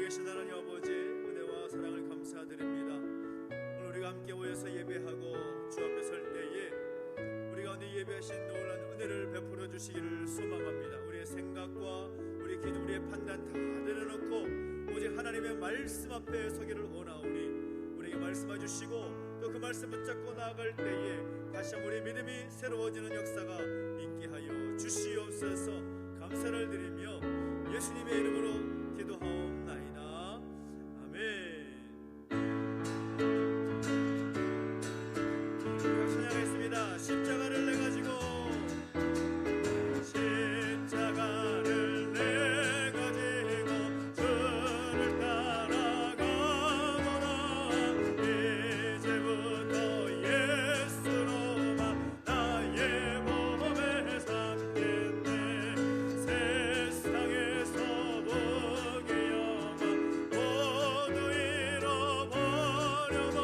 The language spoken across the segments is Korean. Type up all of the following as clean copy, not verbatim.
살아계신 하나님 아버지, 은혜와 사랑을 감사드립니다. 오늘 우리가 함께 모여서 예배하고 주 앞에 설 때에 우리 가운데 예배하신 놀라운 은혜를 베풀어 주시기를 소망합니다. 우리의 생각과 우리 기도, 우리의 판단 다 내려놓고 오직 하나님의 말씀 앞에 서기를 원하오니 우리에게 말씀해 주시고 또 그 말씀 붙잡고 나아갈 때에 다시 한번 우리 믿음이 새로워지는 역사가 있게 하여 주시옵소서. 감사를 드리며 예수님의 이름으로 기도하옵나이다. 아멘. 우리가 찬양했습니다. 십자가를 내 가지고, 십자가를 내 가지고 주를 따라가노라. 이제부터 예수로만 나의 몸에 삼겠네. 세상에서 무게 영광 모두 잃어버려도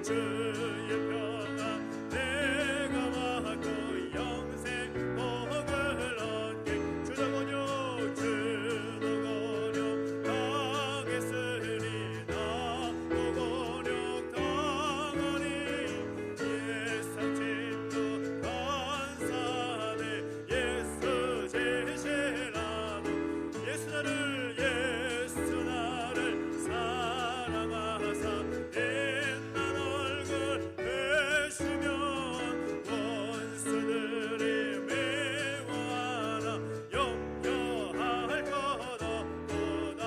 주의 평안 내가 받고 영생 복을 얻게. 주도건요 당했으니 나도 곤욕당하니 예상침도 간사하네. 예수 제시라도 예수 나를 사랑하사 옛날 얼굴 되시면 원수들이 미워하나 염려할 것 없도다.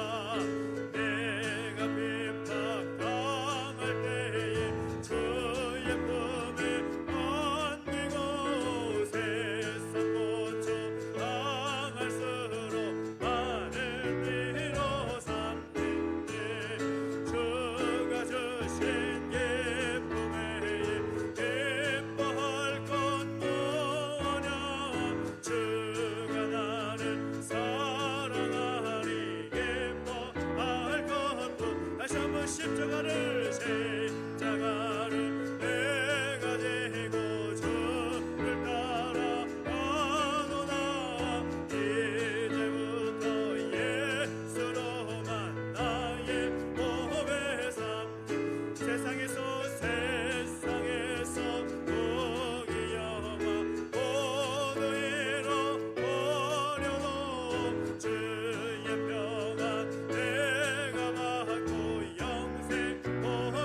내가 핍박당할 때에 주의 품에 안기고 세상 고쳐 당할수록 많은 위로 삼는데 주가 주신 기쁨에 기뻐할 것 뭐냐. 주가 나를 사랑하니 기뻐할 것도. 다시 한번 십자가를 내 가지고 주를 따라가노라. 이제부터 예수로만 나의 몸에 삼기. 세상에서 무기 영화 모두 잃어버려도 주의 평안 내가 받고 영생 복을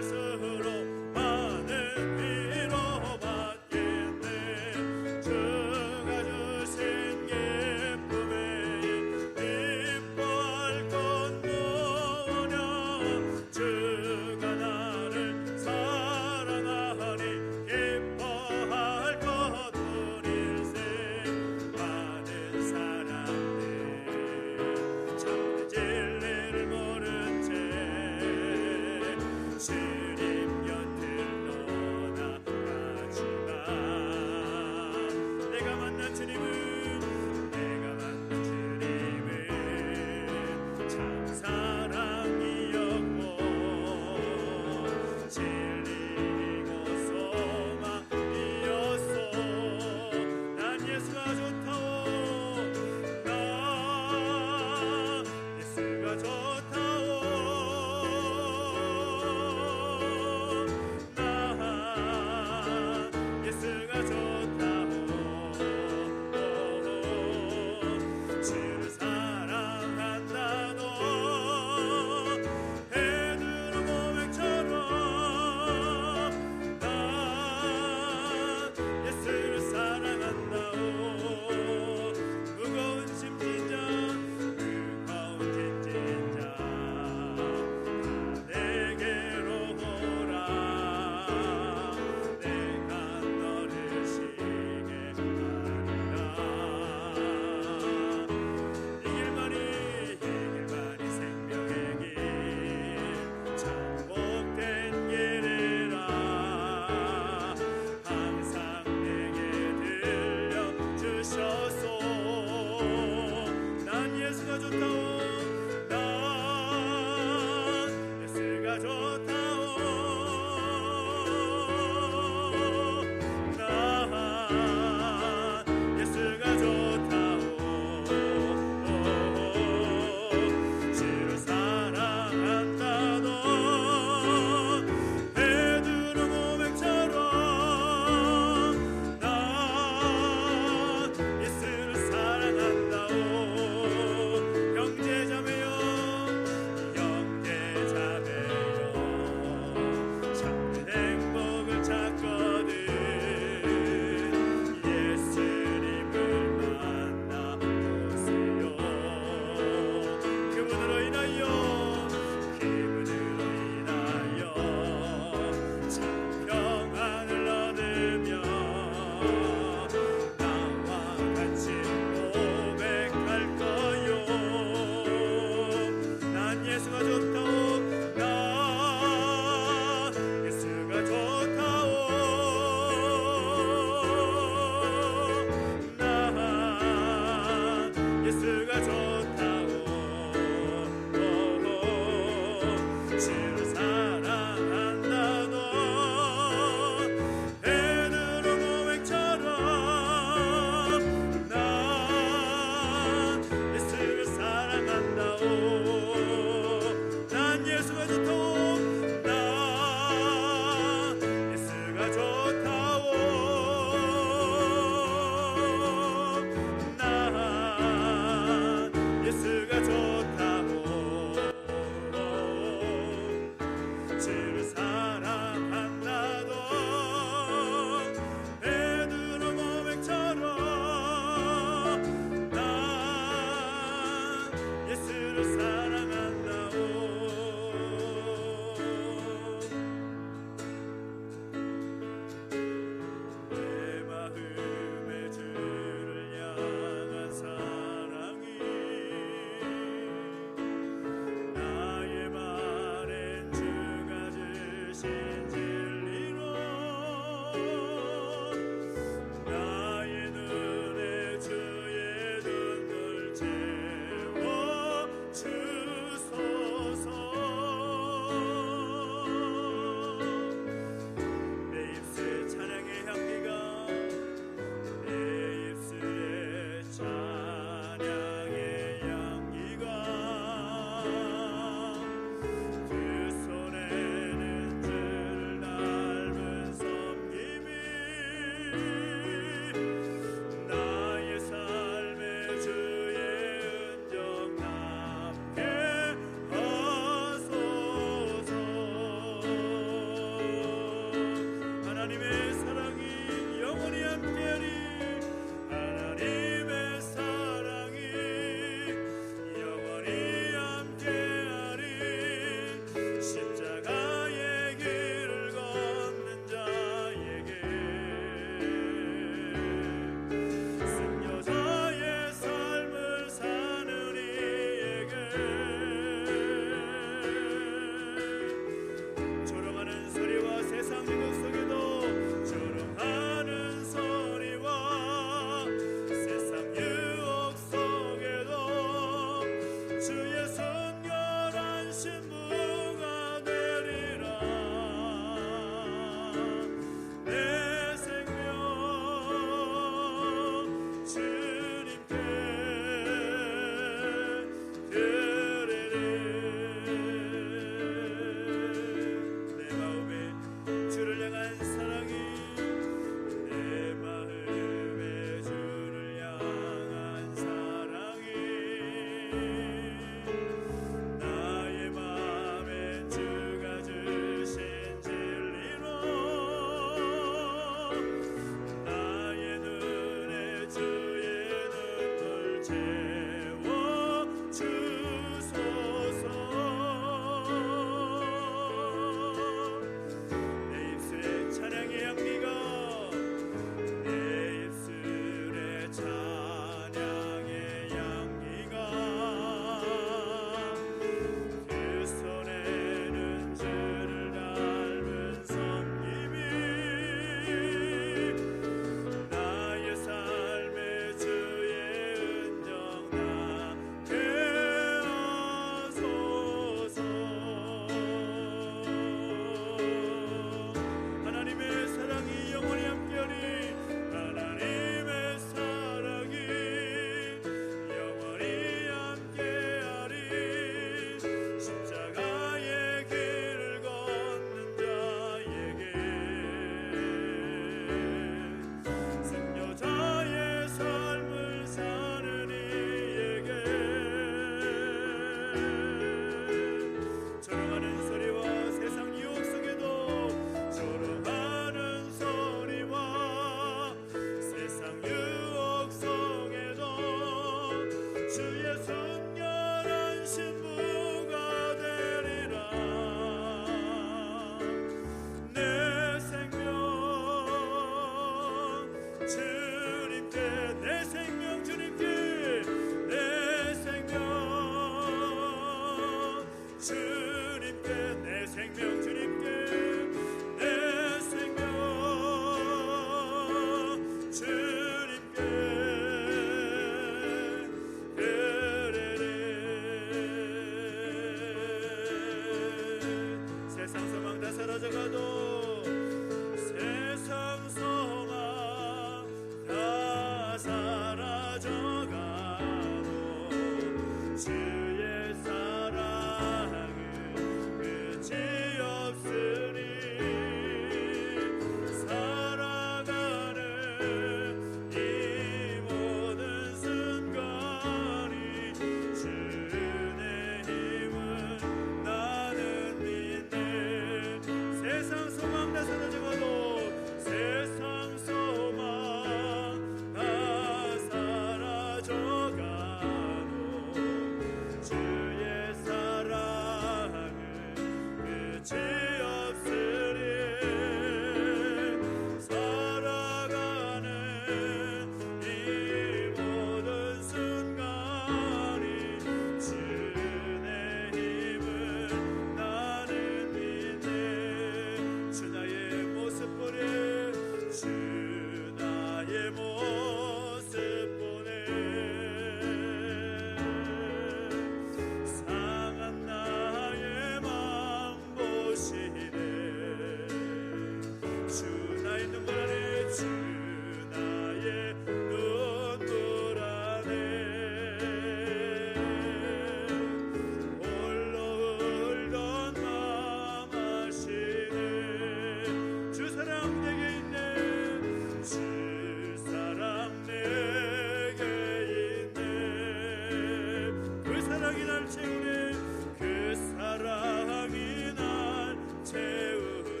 날 채우네. 그 사랑이 날 채우네.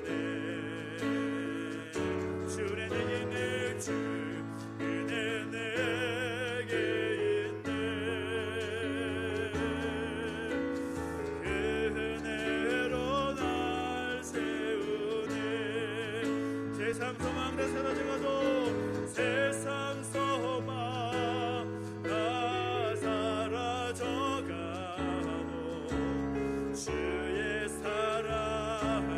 주 은혜 내게 있네. 주 은혜 내게 있네. 그 은혜로 날 세우네. 세상 소망 다 사라져가도 세상 소망 다 사라져가도 주의 사랑은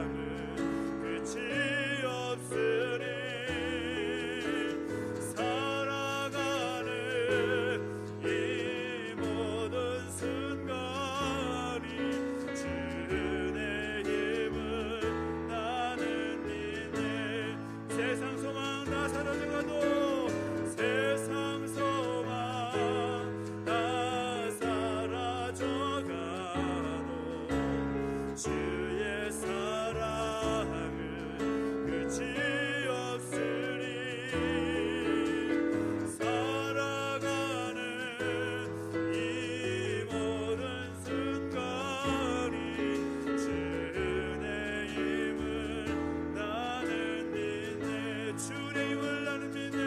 끝이 없으니 살아가는 이 모든 순간이 주 은혜 힘을 나는 믿네. 세상 소망 다 사라져가도 세상 소망 다 사라져가도 주의 사랑은 끝이 없으니 살아가는 이 모든 순간이 주 은혜 힘을 나는 믿네. 주 은혜 힘을 나는 믿네.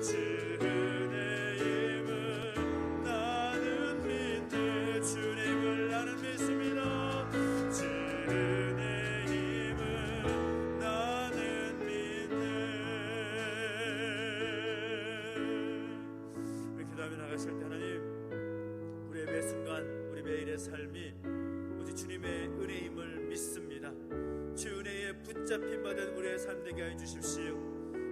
주 은혜 힘을 나는 믿네. 주 은혜 힘을 나는 믿습니다. 주 은혜 힘을 나는 믿네. 이렇게 다음에 나갔을 때 하나님, 우리의 매 순간 우리 매일의 삶이 오직 주님의 은혜임을 믿습니다. 주 은혜에 붙잡힌 바된 우리의 삶 되게 하여 주십시오.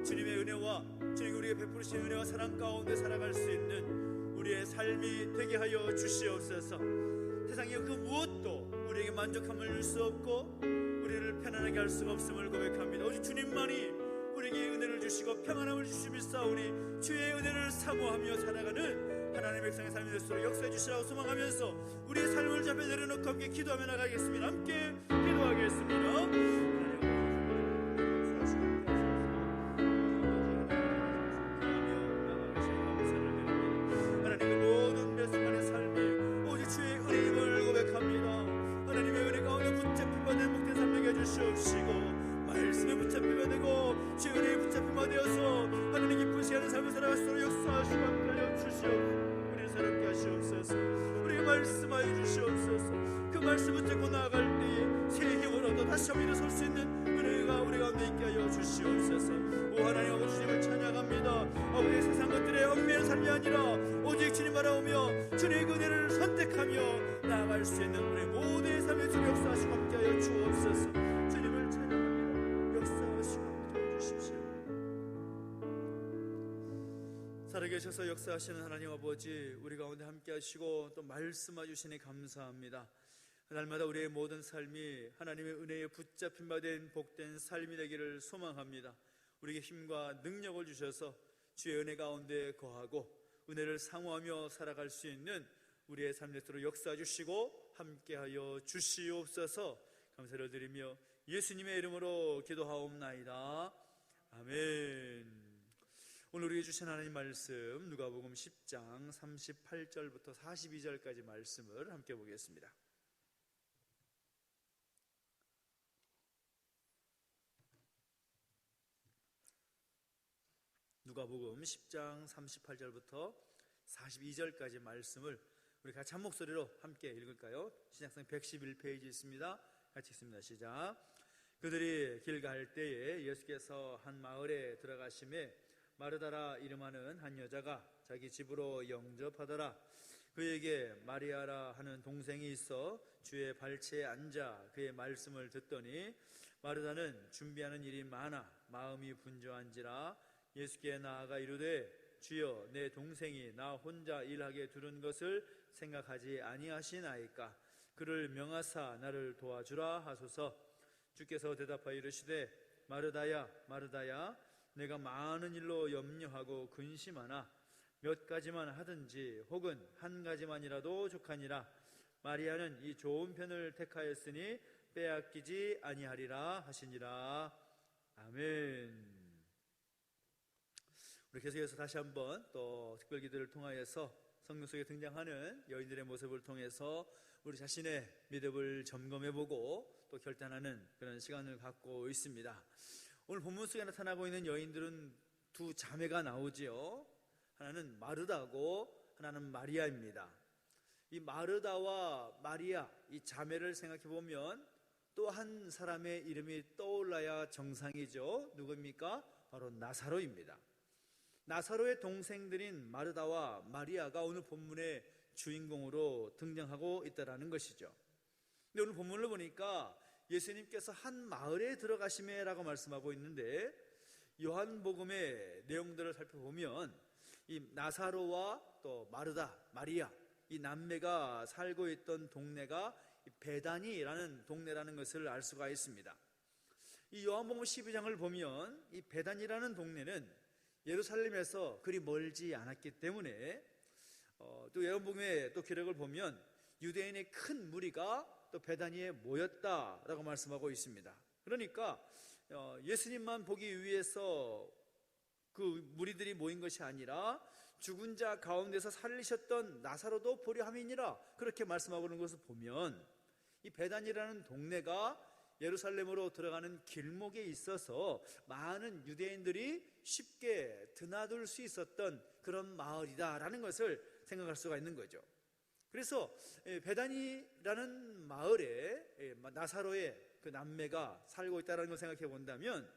주님의 은혜와 주님이 우리에게 베푸시는 은혜와 사랑 가운데 살아갈 수 있는 우리의 삶이 되게 하여 주시옵소서. 세상의 그 무엇도 우리에게 만족함을 줄 수 없고 우리를 편안하게 할 수가 없음을 고백합니다. 오직 주님만이 우리에게 은혜를 주시고 평안함을 주시옵사오니 주의 은혜를 사모하며 살아가는 하나님의 백성의 삶이 될 수 있도록 역사해 주시라고 소망하면서 우리의 삶을 잡아 내려놓고 함께 기도하며 나가겠습니다. 함께 기도하겠습니다. 주시옵시고 말씀에 붙잡히게 되고 주의 은혜에 붙잡히게 되어서 하나님 기쁘시 하는 삶을 살아갈 수 있도록 역사하시고 함께하여 주시옵소서. 우리를 사랑케 하시옵소서. 우리에게 말씀하여 주시옵소서. 그 말씀 붙잡고 나아갈 때에 새 힘을 얻어 다시 한번 일어설 수 있는 은혜가 우리 가운데 있게 하여 주시옵소서. 오 하나님 아버지, 주님을 찬양합니다. 아버지, 세상 것들의 얽매인 삶이 아니라 오직 주님 바라오며 주님의 은혜를 선택하며 나아갈 수 있는 우리 모두의 삶의 주 역사하시고 함께하여 주옵소서. 주님을 찬양합니다. 역사하시고 함께하여 주십시오. 살아계셔서 역사하시는 하나님 아버지, 우리 가운데 함께하시고 또 말씀해 주시니 감사합니다. 날마다 우리의 모든 삶이 하나님의 은혜에 붙잡힌 바 된 복된 삶이 되기를 소망합니다. 우리에게 힘과 능력을 주셔서 주의 은혜 가운데 거하고 은혜를 사모하며 살아갈 수 있는 우리의 삶에 서로 역사해 주시고 함께하여 주시옵소서. 감사를 드리며 예수님의 이름으로 기도하옵나이다. 아멘. 오늘 우리에게 주신 하나님 말씀 누가복음 10장 38절부터 42절까지 말씀을 함께 보겠습니다. 누가복음 10장 38절부터 42절까지 말씀을 우리 같이 한 목소리로 함께 읽을까요? 신약성 111페이지 있습니다. 같이 읽습니다. 시작. 그들이 길 갈 때에 예수께서 한 마을에 들어가심에 마르다라 이름하는 한 여자가 자기 집으로 영접하더라. 그에게 마리아라 하는 동생이 있어 주의 발치에 앉아 그의 말씀을 듣더니 마르다는 준비하는 일이 많아 마음이 분주한지라 예수께 나아가 이르되 주여, 내 동생이 나 혼자 일하게 두는 것을 생각하지 아니하시나이까? 그를 명하사 나를 도와주라 하소서. 주께서 대답하여 이르시되 마르다야 마르다야, 내가 많은 일로 염려하고 근심하나 몇 가지만 하든지 혹은 한 가지만이라도 족하니라. 마리아는 이 좋은 편을 택하였으니 빼앗기지 아니하리라 하시니라. 아멘. 우리 계속해서 다시 한번 또 특별기도를 통하여서 성경 속에 등장하는 여인들의 모습을 통해서 우리 자신의 믿음을 점검해보고 또 결단하는 그런 시간을 갖고 있습니다. 오늘 본문 속에 나타나고 있는 여인들은 두 자매가 나오지요. 하나는 마르다고 하나는 마리아입니다. 이 마르다와 마리아, 이 자매를 생각해보면 또 한 사람의 이름이 떠올라야 정상이죠. 누구입니까? 바로 나사로입니다. 나사로의 동생들인 마르다와 마리아가 오늘 본문의 주인공으로 등장하고 있다는 것이죠. 근데 오늘 본문을 보니까 예수님께서 한 마을에 들어가시매라고 말씀하고 있는데, 요한복음의 내용들을 살펴보면 이 나사로와 또 마르다, 마리아, 이 남매가 살고 있던 동네가 베다니라는 동네라는 것을 알 수가 있습니다. 이 요한복음 12장을 보면 이 베다니라는 동네는 예루살렘에서 그리 멀지 않았기 때문에 또 요한복음의 또 기록을 보면 유대인의 큰 무리가 또 베다니에 모였다라고 말씀하고 있습니다. 그러니까 예수님만 보기 위해서 그 무리들이 모인 것이 아니라 죽은 자 가운데서 살리셨던 나사로도 보려 함이니라, 그렇게 말씀하고 있는 것을 보면 이 베단이라는 동네가 예루살렘으로 들어가는 길목에 있어서 많은 유대인들이 쉽게 드나들 수 있었던 그런 마을이다라는 것을 생각할 수가 있는 거죠. 그래서 베다니라는 마을에 나사로의 그 남매가 살고 있다는 걸 생각해 본다면,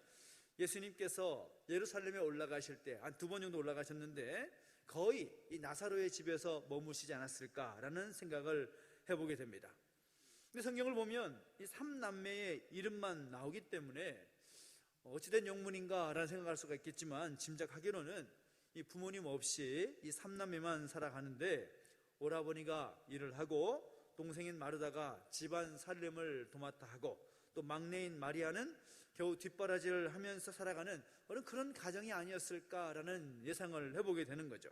예수님께서 예루살렘에 올라가실 때 한 2번 정도 올라가셨는데 거의 이 나사로의 집에서 머무시지 않았을까라는 생각을 해보게 됩니다. 근데 성경을 보면 이 3남매의 이름만 나오기 때문에 어찌된 영문인가라는 생각할 수가 있겠지만, 짐작하기로는 이 부모님 없이 이 3남매만 살아가는데 오라버니가 일을 하고 동생인 마르다가 집안 살림을 도맡아 하고 또 막내인 마리아는 겨우 뒷바라지를 하면서 살아가는 그런 가정이 아니었을까라는 예상을 해보게 되는 거죠.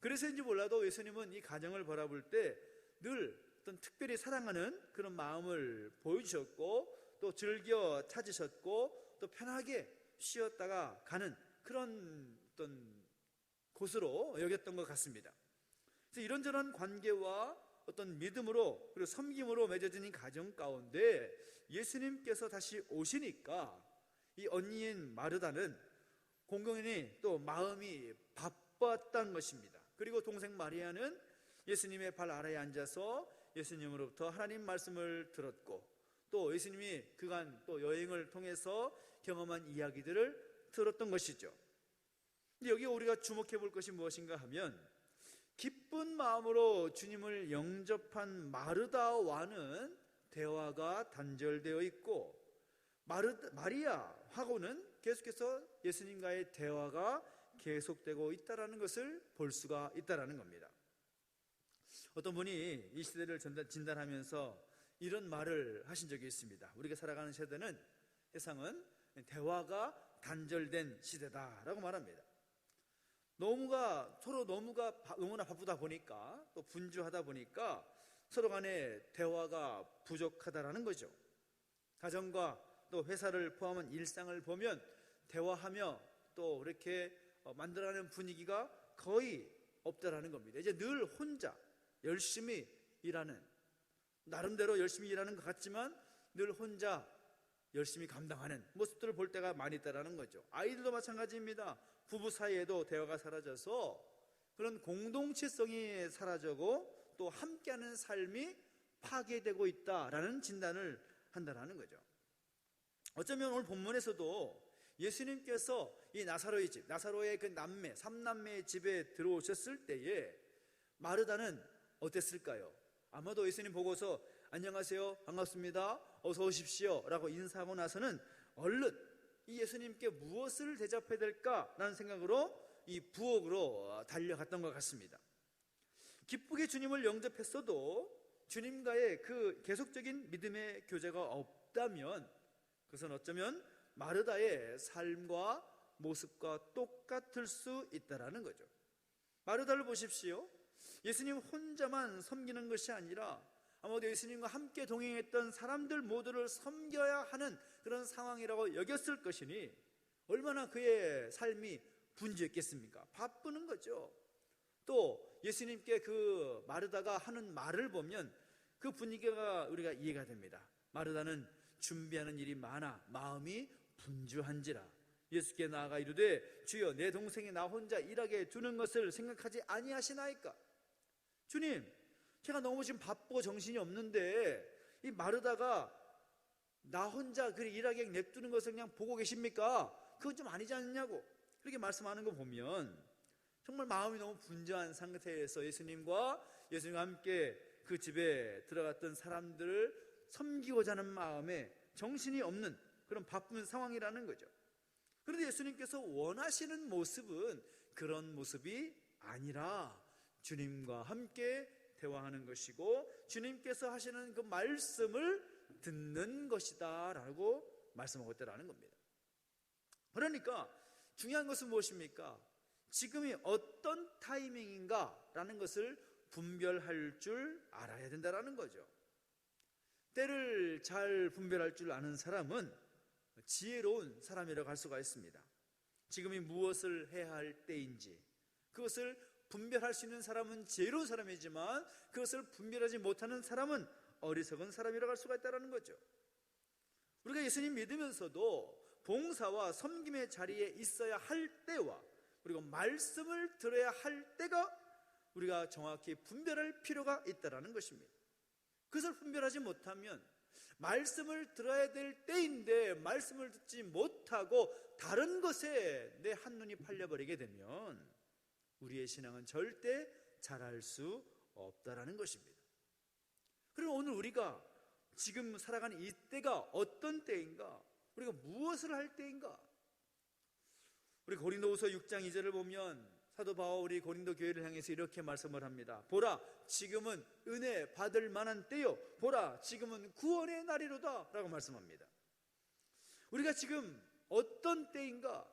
그래서인지 몰라도 예수님은 이 가정을 바라볼 때 늘 어떤 특별히 사랑하는 그런 마음을 보여주셨고 또 즐겨 찾으셨고 또 편하게 쉬었다가 가는 그런 어떤 곳으로 여겼던 것 같습니다. 그래서 이런저런 관계와 어떤 믿음으로 그리고 섬김으로 맺어진 이 가정 가운데 예수님께서 다시 오시니까 이 언니인 마르다는 공공연히 또 마음이 바빴던 것입니다. 그리고 동생 마리아는 예수님의 발 아래에 앉아서 예수님으로부터 하나님 말씀을 들었고 또 예수님이 그간 또 여행을 통해서 경험한 이야기들을 들었던 것이죠. 근데 여기 우리가 주목해 볼 것이 무엇인가 하면, 기쁜 마음으로 주님을 영접한 마르다와는 대화가 단절되어 있고 마리아하고는 계속해서 예수님과의 대화가 계속되고 있다는 것을 볼 수가 있다는 겁니다. 어떤 분이 이 시대를 진단하면서 이런 말을 하신 적이 있습니다. 우리가 살아가는 세대는, 세상은 대화가 단절된 시대다라고 말합니다. 서로 너무나 바쁘다 보니까 또 분주하다 보니까 서로 간에 대화가 부족하다라는 거죠. 가정과 또 회사를 포함한 일상을 보면 대화하며 또 이렇게 만들어가는 분위기가 거의 없다라는 겁니다. 이제 늘 혼자 열심히 일하는, 나름대로 열심히 일하는 것 같지만 늘 혼자 열심히 감당하는 모습들을 볼 때가 많이 있다는 거죠. 아이들도 마찬가지입니다. 부부 사이에도 대화가 사라져서 그런 공동체성이 사라지고 또 함께하는 삶이 파괴되고 있다라는 진단을 한다는 거죠. 어쩌면 오늘 본문에서도 예수님께서 이 나사로의 집, 나사로의 그 남매, 3남매의 집에 들어오셨을 때에 마르다는 어땠을까요? 아마도 예수님 보고서 안녕하세요, 반갑습니다, 어서 오십시오 라고 인사하고 나서는 얼른 이 예수님께 무엇을 대접해야 될까라는 생각으로 이 부엌으로 달려갔던 것 같습니다. 기쁘게 주님을 영접했어도 주님과의 그 계속적인 믿음의 교제가 없다면 그것은 어쩌면 마르다의 삶과 모습과 똑같을 수 있다는 거죠. 마르다를 보십시오. 예수님 혼자만 섬기는 것이 아니라 아마도 예수님과 함께 동행했던 사람들 모두를 섬겨야 하는 그런 상황이라고 여겼을 것이니 얼마나 그의 삶이 분주했겠습니까? 바쁘는 거죠. 또 예수님께 그 마르다가 하는 말을 보면 그 분위기가 우리가 이해가 됩니다. 마르다는 준비하는 일이 많아 마음이 분주한지라 예수께 나아가 이르되 주여 내 동생이 나 혼자 일하게 두는 것을 생각하지 아니하시나이까. 주님, 제가 너무 지금 바쁘고 정신이 없는데 이 마르다가 나 혼자 그렇게 일하게 냅두는 것을 그냥 보고 계십니까? 그건 좀 아니지 않느냐고 그렇게 말씀하는 거 보면 정말 마음이 너무 분주한 상태에서 예수님과 함께 그 집에 들어갔던 사람들을 섬기고자 하는 마음에 정신이 없는 그런 바쁜 상황이라는 거죠. 그런데 예수님께서 원하시는 모습은 그런 모습이 아니라 주님과 함께 대화하는 것이고 주님께서 하시는 그 말씀을 듣는 것이다 라고 말씀하고 있다는 겁니다. 그러니까 중요한 것은 무엇입니까? 지금이 어떤 타이밍인가 라는 것을 분별할 줄 알아야 된다는 거죠. 때를 잘 분별할 줄 아는 사람은 지혜로운 사람이라고 할 수가 있습니다. 지금이 무엇을 해야 할 때인지 그것을 분별할 수 있는 사람은 지혜로운 사람이지만 그것을 분별하지 못하는 사람은 어리석은 사람이라고 할 수가 있다는 거죠. 우리가 예수님 믿으면서도 봉사와 섬김의 자리에 있어야 할 때와 그리고 말씀을 들어야 할 때가 우리가 정확히 분별할 필요가 있다는 것입니다. 그것을 분별하지 못하면 말씀을 들어야 될 때인데 말씀을 듣지 못하고 다른 것에 내 한눈이 팔려버리게 되면 우리의 신앙은 절대 자랄 수 없다라는 것입니다. 그럼 오늘 우리가 지금 살아가는 이 때가 어떤 때인가? 우리가 무엇을 할 때인가? 우리 고린도후서 6장 2절을 보면 사도 바울이 고린도 교회를 향해서 이렇게 말씀을 합니다. 보라, 지금은 은혜 받을 만한 때요. 보라, 지금은 구원의 날이로다 라고 말씀합니다. 우리가 지금 어떤 때인가?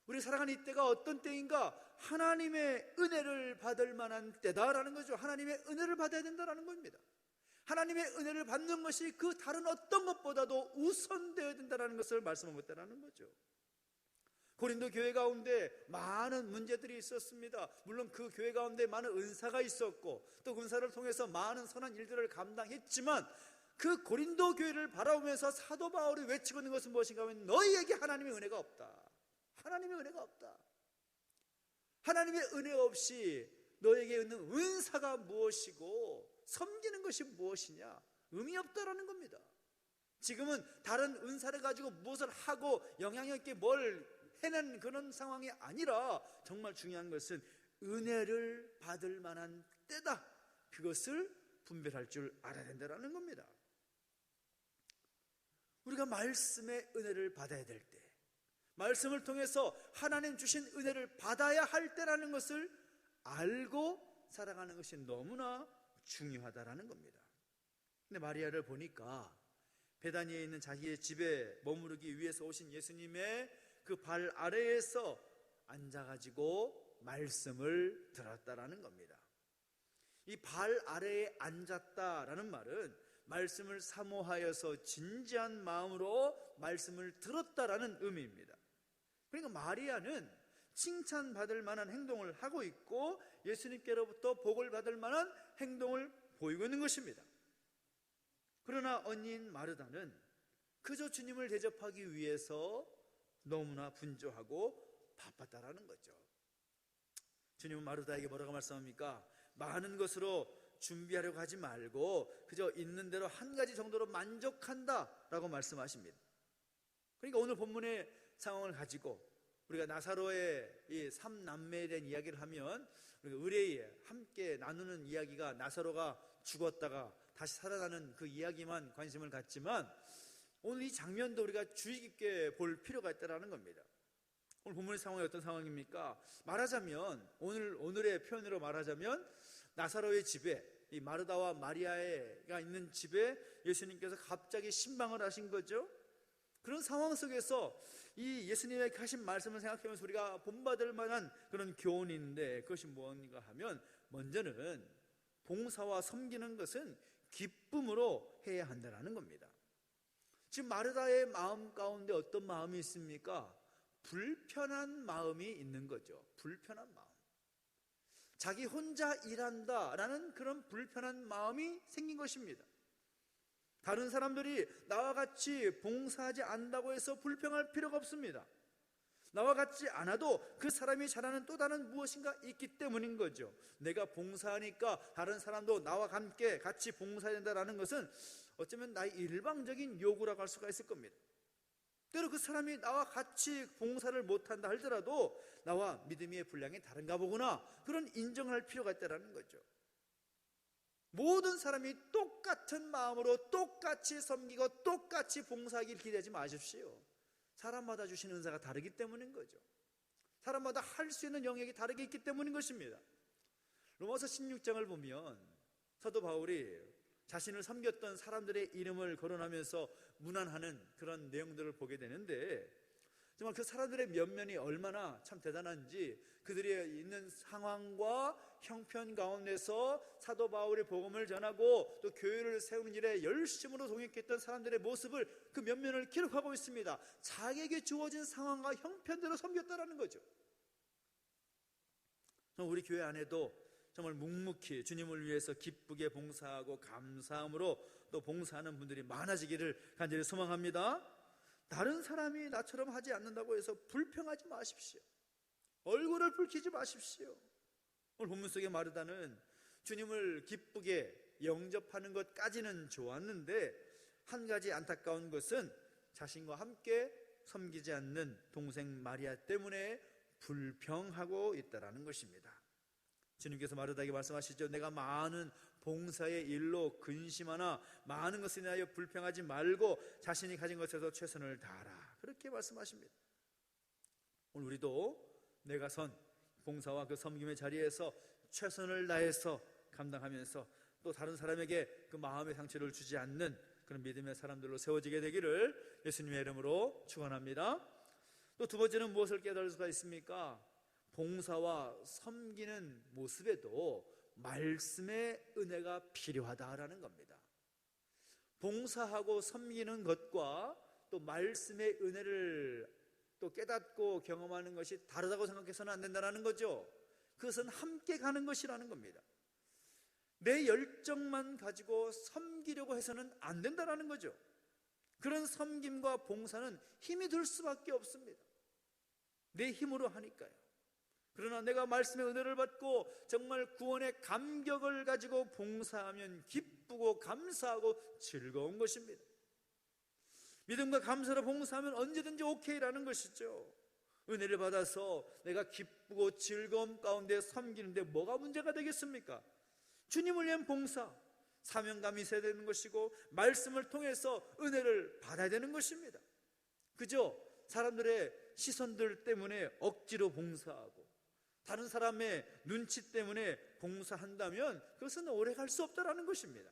우리 살아가는 이 때가 어떤 때인가? 하나님의 은혜를 받을 만한 때다라는 거죠. 하나님의 은혜를 받아야 된다는 겁니다. 하나님의 은혜를 받는 것이 그 다른 어떤 것보다도 우선되어야 된다는 것을 말씀하고 있다는 거죠. 고린도 교회 가운데 많은 문제들이 있었습니다. 물론 그 교회 가운데 많은 은사가 있었고 또 은사를 통해서 많은 선한 일들을 감당했지만 그 고린도 교회를 바라보면서 사도 바울이 외치고 있는 것은 무엇인가 하면 너희에게 하나님의 은혜가 없다. 하나님의 은혜가 없다. 하나님의 은혜 없이 너에게 있는 은사가 무엇이고 섬기는 것이 무엇이냐? 의미 없다라는 겁니다. 지금은 다른 은사를 가지고 무엇을 하고 영향력 있게 뭘 해낸 그런 상황이 아니라 정말 중요한 것은 은혜를 받을 만한 때다. 그것을 분별할 줄 알아야 된다는 겁니다. 우리가 말씀의 은혜를 받아야 될 때, 말씀을 통해서 하나님 주신 은혜를 받아야 할 때라는 것을 알고 살아가는 것이 너무나 중요하다라는 겁니다. 근데 마리아를 보니까 베다니에 있는 자기의 집에 머무르기 위해서 오신 예수님의 그 발 아래에서 앉아가지고 말씀을 들었다라는 겁니다. 이 발 아래에 앉았다라는 말은 말씀을 사모하여서 진지한 마음으로 말씀을 들었다라는 의미입니다. 그러니까 마리아는 칭찬받을 만한 행동을 하고 있고 예수님께로부터 복을 받을 만한 행동을 보이고 있는 것입니다. 그러나 언니인 마르다는 그저 주님을 대접하기 위해서 너무나 분주하고 바빴다라는 거죠. 주님은 마르다에게 뭐라고 말씀합니까? 많은 것으로 준비하려고 하지 말고 그저 있는 대로 한 가지 정도로 만족한다라고 말씀하십니다. 그러니까 오늘 본문의 상황을 가지고 우리가 나사로의 이 3남매에 대한 이야기를 하면 우리가 의뢰에 함께 나누는 이야기가 나사로가 죽었다가 다시 살아나는 그 이야기만 관심을 갖지만 오늘 이 장면도 우리가 주의 깊게 볼 필요가 있다는 겁니다. 오늘 본문의 상황이 어떤 상황입니까? 말하자면 오늘의 표현으로 말하자면 나사로의 집에 이 마르다와 마리아가 있는 집에 예수님께서 갑자기 신방을 하신 거죠. 그런 상황 속에서 이 예수님의 하신 말씀을 생각하면서 우리가 본받을 만한 그런 교훈인데 그것이 무엇인가 하면 먼저는 봉사와 섬기는 것은 기쁨으로 해야 한다는 겁니다. 지금 마르다의 마음 가운데 어떤 마음이 있습니까? 불편한 마음이 있는 거죠. 불편한 마음. 자기 혼자 일한다라는 그런 불편한 마음이 생긴 것입니다. 다른 사람들이 나와 같이 봉사하지 않는다고 해서 불평할 필요가 없습니다. 나와 같지 않아도 그 사람이 잘하는 또 다른 무엇인가 있기 때문인 거죠. 내가 봉사하니까 다른 사람도 나와 함께 같이 봉사해야 된다는 것은 어쩌면 나의 일방적인 요구라고 할 수가 있을 겁니다. 때로 그 사람이 나와 같이 봉사를 못한다 할지라도 나와 믿음의 분량이 다른가 보구나, 그런 인정할 필요가 있다는 거죠. 모든 사람이 똑같은 마음으로 똑같이 섬기고 똑같이 봉사하길 기대하지 마십시오. 사람마다 주신 은사가 다르기 때문인 거죠. 사람마다 할 수 있는 영역이 다르게 있기 때문인 것입니다. 로마서 16장을 보면 사도 바울이 자신을 섬겼던 사람들의 이름을 거론하면서 문안하는 그런 내용들을 보게 되는데, 정말 그 사람들의 면면이 얼마나 참 대단한지, 그들이 있는 상황과 형편 가운데서 사도 바울의 복음을 전하고 또 교회를 세우는 일에 열심으로 동역했던 사람들의 모습을, 그 면면을 기록하고 있습니다. 자기에게 주어진 상황과 형편대로 섬겼다라는 거죠. 우리 교회 안에도 정말 묵묵히 주님을 위해서 기쁘게 봉사하고 감사함으로 또 봉사하는 분들이 많아지기를 간절히 소망합니다. 다른 사람이 나처럼 하지 않는다고 해서 불평하지 마십시오. 얼굴을 붉히지 마십시오. 오늘 본문 속의 마르다는 주님을 기쁘게 영접하는 것까지는 좋았는데, 한 가지 안타까운 것은 자신과 함께 섬기지 않는 동생 마리아 때문에 불평하고 있다라는 것입니다. 주님께서 마르다에게 말씀하시죠. 내가 많은 봉사의 일로 근심하나 많은 것에 대하여 불평하지 말고 자신이 가진 것에서 최선을 다하라, 그렇게 말씀하십니다. 오늘 우리도 내가 선 봉사와 그 섬김의 자리에서 최선을 다해서 감당하면서 또 다른 사람에게 그 마음의 상처를 주지 않는 그런 믿음의 사람들로 세워지게 되기를 예수님의 이름으로 축원합니다. 또 두 번째는 무엇을 깨달을 수가 있습니까? 봉사와 섬기는 모습에도 말씀의 은혜가 필요하다라는 겁니다. 봉사하고 섬기는 것과 또 말씀의 은혜를 또 깨닫고 경험하는 것이 다르다고 생각해서는 안 된다는 거죠. 그것은 함께 가는 것이라는 겁니다. 내 열정만 가지고 섬기려고 해서는 안 된다는 거죠. 그런 섬김과 봉사는 힘이 들 수밖에 없습니다. 내 힘으로 하니까요. 그러나 내가 말씀의 은혜를 받고 정말 구원의 감격을 가지고 봉사하면 기쁘고 감사하고 즐거운 것입니다. 믿음과 감사로 봉사하면 언제든지 오케이라는 것이죠. 은혜를 받아서 내가 기쁘고 즐거움 가운데 섬기는데 뭐가 문제가 되겠습니까? 주님을 위한 봉사, 사명감이 있어야 되는 것이고 말씀을 통해서 은혜를 받아야 되는 것입니다. 그저 사람들의 시선들 때문에 억지로 봉사하고 다른 사람의 눈치 때문에 봉사한다면 그것은 오래 갈 수 없다는 것입니다.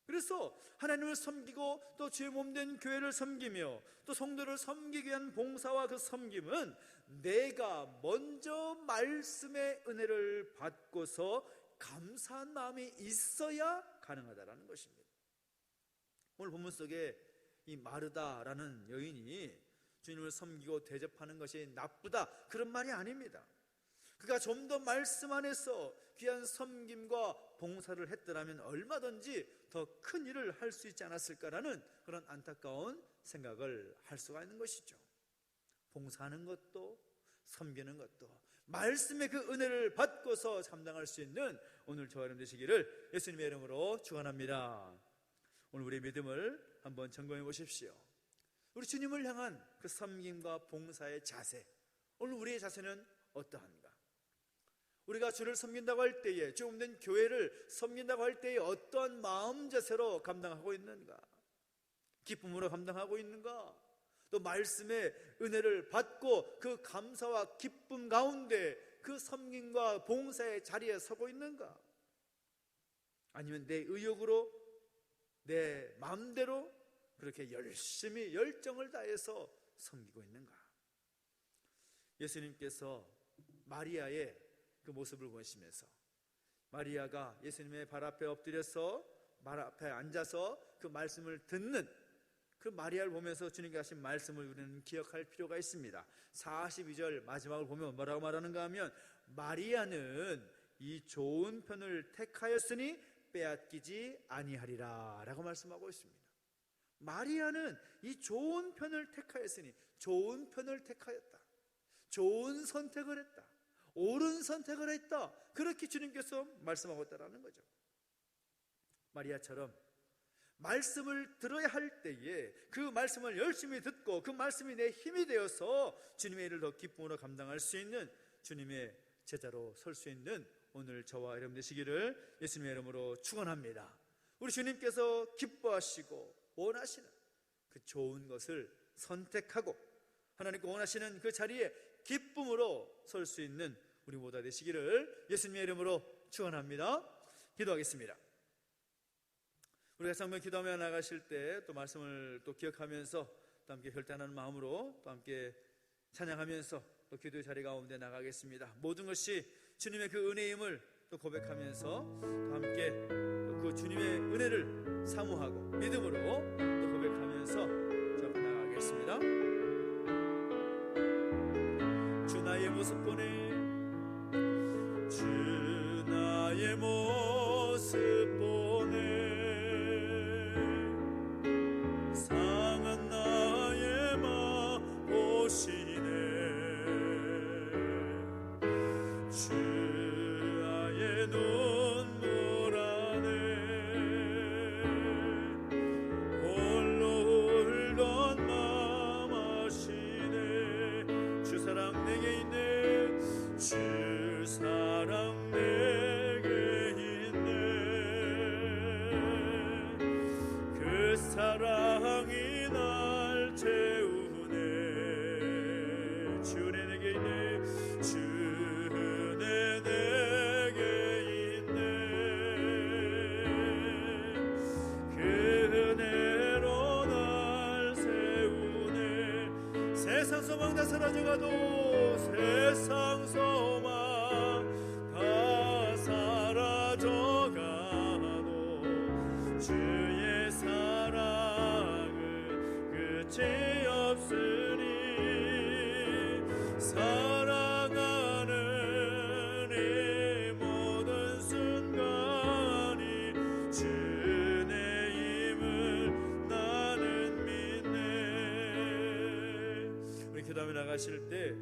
그래서 하나님을 섬기고 또 주의 몸된 교회를 섬기며 또 성도를 섬기기 위한 봉사와 그 섬김은 내가 먼저 말씀의 은혜를 받고서 감사한 마음이 있어야 가능하다는 것입니다. 오늘 본문 속에 이 마르다라는 여인이 주님을 섬기고 대접하는 것이 나쁘다, 그런 말이 아닙니다. 그가 좀 더 말씀 안에서 귀한 섬김과 봉사를 했더라면 얼마든지 더 큰 일을 할 수 있지 않았을까라는 그런 안타까운 생각을 할 수가 있는 것이죠. 봉사하는 것도 섬기는 것도 말씀의 그 은혜를 받고서 감당할 수 있는 오늘 저와 여러분 되시기를 예수님의 이름으로 축원합니다. 오늘 우리의 믿음을 한번 점검해 보십시오. 우리 주님을 향한 그 섬김과 봉사의 자세, 오늘 우리의 자세는 어떠한가? 우리가 주를 섬긴다고 할 때에, 주 없는 교회를 섬긴다고 할 때에 어떠한 마음 자세로 감당하고 있는가? 기쁨으로 감당하고 있는가? 또 말씀의 은혜를 받고 그 감사와 기쁨 가운데 그 섬김과 봉사의 자리에 서고 있는가? 아니면 내 의욕으로 내 마음대로 그렇게 열심히 열정을 다해서 섬기고 있는가? 예수님께서 마리아의 그 모습을 보시면서 마리아가 예수님의 발 앞에 엎드려서 말 앞에 앉아서 그 말씀을 듣는 그 마리아를 보면서 주님께 하신 말씀을 우리는 기억할 필요가 있습니다. 42절 마지막을 보면 뭐라고 말하는가 하면 마리아는 이 좋은 편을 택하였으니 빼앗기지 아니하리라 라고 말씀하고 있습니다. 마리아는 이 좋은 편을 택하였으니, 좋은 편을 택하였다, 좋은 선택을 했다, 옳은 선택을 했다, 그렇게 주님께서 말씀하고 있다는 거죠. 마리아처럼 말씀을 들어야 할 때에 그 말씀을 열심히 듣고 그 말씀이 내 힘이 되어서 주님의 일을 더 기쁨으로 감당할 수 있는 주님의 제자로 설 수 있는 오늘 저와 여러분 되시기를 예수님의 이름으로 축원합니다. 우리 주님께서 기뻐하시고 원하시는 그 좋은 것을 선택하고 하나님께 원하시는 그 자리에 기쁨으로 설 수 있는 우리 모두 되시기를 예수님의 이름으로 축원합니다. 기도하겠습니다. 우리가 성경 기도하며 나가실 때 또 말씀을 또 기억하면서 또 함께 결단하는 마음으로 또 함께 찬양하면서 또 기도의 자리 가운데 나가겠습니다. 모든 것이 주님의 그 은혜임을 또 고백하면서 또 함께 또 그 주님의 은혜를 사모하고 믿음으로 또 고백하면서 저 앞에 나가겠습니다. 주 나의 모습 보내, 주 나의 모습 보내, 상한 나의 맘 보시네, 주의 눈물 안에 홀로 울던 맘 아시네, 주 사랑 내게 있네, 주 사랑 내게 있네, 그 사랑이 날 채우네, 주내 내게 있네, 주내 내게 있네, 그 은혜로 날 세우네, 세상 소망 다 사라져가도, 세상 소망 다 사라져가도 주의 사랑은 끝이 없으니, 사랑하는 이 모든 순간이 주의 힘을 나는 믿네. 우리 기도하며 나가실 때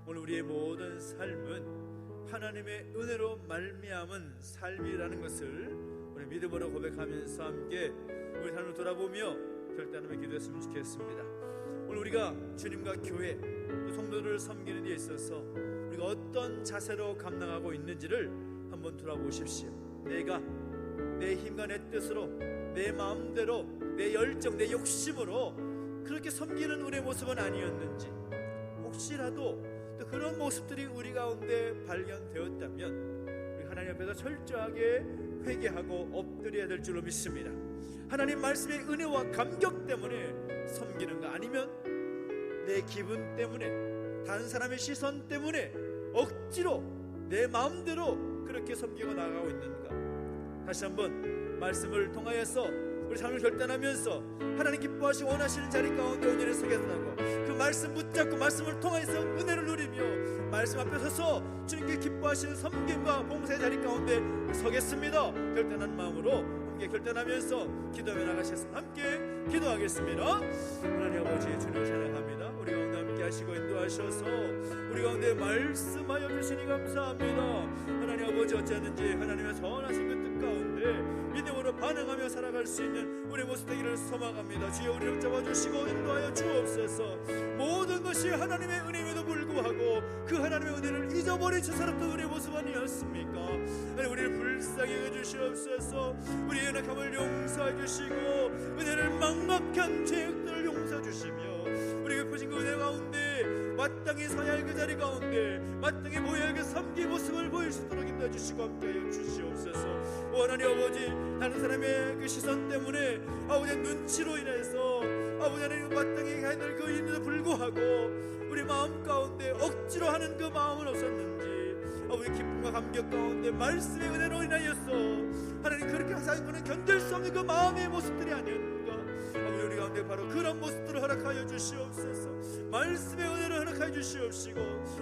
오늘 우리의 모든 삶은 하나님의 은혜로 말미암은 삶이라는 것을 우리 믿음으로 고백하면서 함께 우리 삶을 돌아보며 결단하며 기도했으면 좋겠습니다. 오늘 우리가 주님과 교회 또 성도들을 섬기는 데 있어서 우리가 어떤 자세로 감당하고 있는지를 한번 돌아보십시오. 내가 내 힘과 내 뜻으로, 내 마음대로, 내 열정, 내 욕심으로 그렇게 섬기는 우리의 모습은 아니었는지, 혹시라도 또 그런 모습들이 우리 가운데 발견되었다면 우리 하나님 앞에서 철저하게 회개하고 엎드려야 될 줄로 믿습니다. 하나님 말씀의 은혜와 감격 때문에 섬기는 거 아니면 내 기분 때문에, 다른 사람의 시선 때문에 억지로 내 마음대로 그렇게 섬기고 나가고 있는가? 다시 한번 말씀을 통하여서 우리 삶을 결단하면서 하나님 기뻐하시고 원하시는 자리 가운데 온전히 서겠다고 그 말씀 붙잡고 말씀을 통해서 은혜를 누리며 말씀 앞에 서서 주님께 기뻐하시는 섬김과 봉사의 자리 가운데 서겠습니다. 결단한 마음으로 함께 결단하면서 기도하며 나가셨으면 함께 기도하겠습니다. 하나님 아버지, 주님을 찬양합니다. 우리 가운데 함께 하시고 인도하셔서 우리 가운데 말씀하여 주시니 감사합니다. 하나님 아버지, 어찌하는지 하나님의 선하신 그 뜻 가운데 믿음으로 반응하며 살아갈 수 있는 우리 모습 되기를 소망합니다. 주여, 우리를 잡아주시고 인도하여 주옵소서. 모든 것이 하나님의 은혜임에도 불구하고 그 하나님의 은혜를 잊어버린 채살았던 우리의 모습 아니었습니까? 하나님, 우리를 불쌍히 여겨주시옵소서. 우리의 연약함을 용서해 주시고 은혜를 막막한 죄악들을 용서해 주시며 우리에게 푸신 그 은혜 가운데 마땅히 서야 할 그 자리 가운데 마땅히 모여야 할 그 섬기의 모습을 보일 수 있도록 인도해 주시고 함께하여 주시옵소서. 하나님 아버지, 다른 사람의 그 시선 때문에 아버지 눈치로 인해서 아버지 하나님 마땅히 해야 될 그 일에도 불구하고 우리 마음 가운데 억지로 하는 그 마음은 없었는지 아버지 기쁨과 감격 가운데 말씀의 은혜로 인하여서 하나님 그렇게 항상 그는 견딜 수 없는 그 마음의 모습들이 아니었는가? 아버지, 우리 가운데 바로 그런 모습들을 허락하여 주시옵소서. 말씀의 은혜를 허락하여 주시옵시고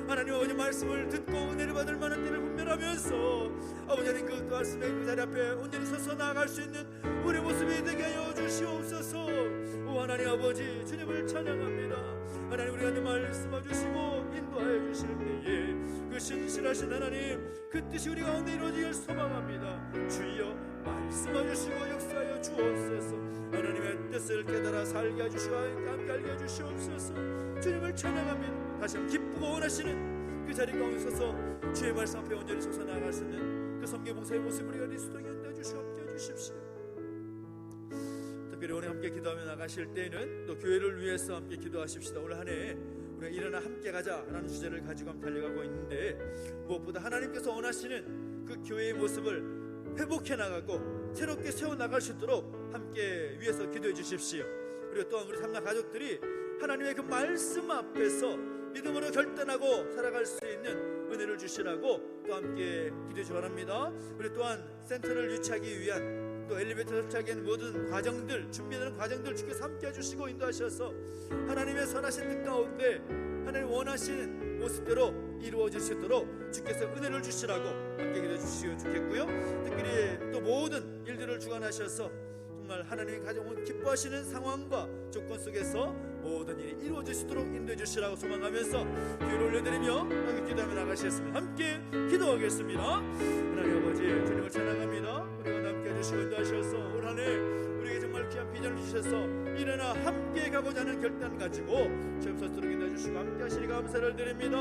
하나님 아버지 말씀을 듣고 은혜를 받을 만한 때를 분별하면서 아버지 하나님 그 말씀의 그 자리 앞에 온전히 서서 나아갈 수 있는 우리 모습이 되게 하여 주시옵소서. 오 하나님 아버지 주님을 찬양합니다. 하나님 우리 가운데 말씀해 주시고 인도하여 주실 때에 그 신실하신 하나님 그 뜻이 우리 가운데 이루어지길 소망합니다. 주여 말씀해 주시고 역사하여 주옵소서. 하나님의 뜻을 깨달아 살게 해주시고 함께 알게 해주시옵소서. 주님을 찬양합니다. 다시 한번 기쁘고 원하시는 그 자리 가운데 서서 주의 말씀 앞에 온전히 서서 나아갈 수 있는 그 성교 봉사의 모습을 우리가 리스토에 연대해 주시고 함께 해주십시오. 특별히 오늘 함께 기도하며 나가실 때에는 또 교회를 위해서 함께 기도하십시다. 올 한 해 우리가 일어나 함께 가자라는 주제를 가지고 함께 달려가고 있는데 무엇보다 하나님께서 원하시는 그 교회의 모습을 회복해 나가고 새롭게 세워나갈 수 있도록 함께 위해서 기도해 주십시오. 그리고 또한 우리 삼가 가족들이 하나님의 그 말씀 앞에서 믿음으로 결단하고 살아갈 수 있는 은혜를 주시라고 또 함께 기도해 주시 바랍니다. 그리고 또한 센터를 유치하기 위한 또 엘리베이터 설치하기 위한 모든 과정들 준비되는 과정들 주께서 함께 해주시고 인도하셔서 하나님의 선하신 뜻 가운데 하나님 원하시는 모습대로 이루어질 수 있도록 주께서 은혜를 주시라고 함께 기도해 주시면 좋겠고요. 특별히 또 모든 일들을 주관하셔서 정말 하나님의 가정을 기뻐하시는 상황과 조건 속에서 모든 일이 이루어질 수 있도록 인도해 주시라고 소망하면서 기도를 올려드리며 함께 기도하며 나가시겠습니다. 함께 기도하겠습니다. 하나님 아버지 주님을 찬양합니다. 우리가 함께 해주시고 인도하셔서 올 한 해 우리에게 정말 귀한 비전을 주셔서 일어나 함께 가고자 하는 결단 가지고 주님 스스로 인도해 주시고 함께 하시니 감사를 드립니다.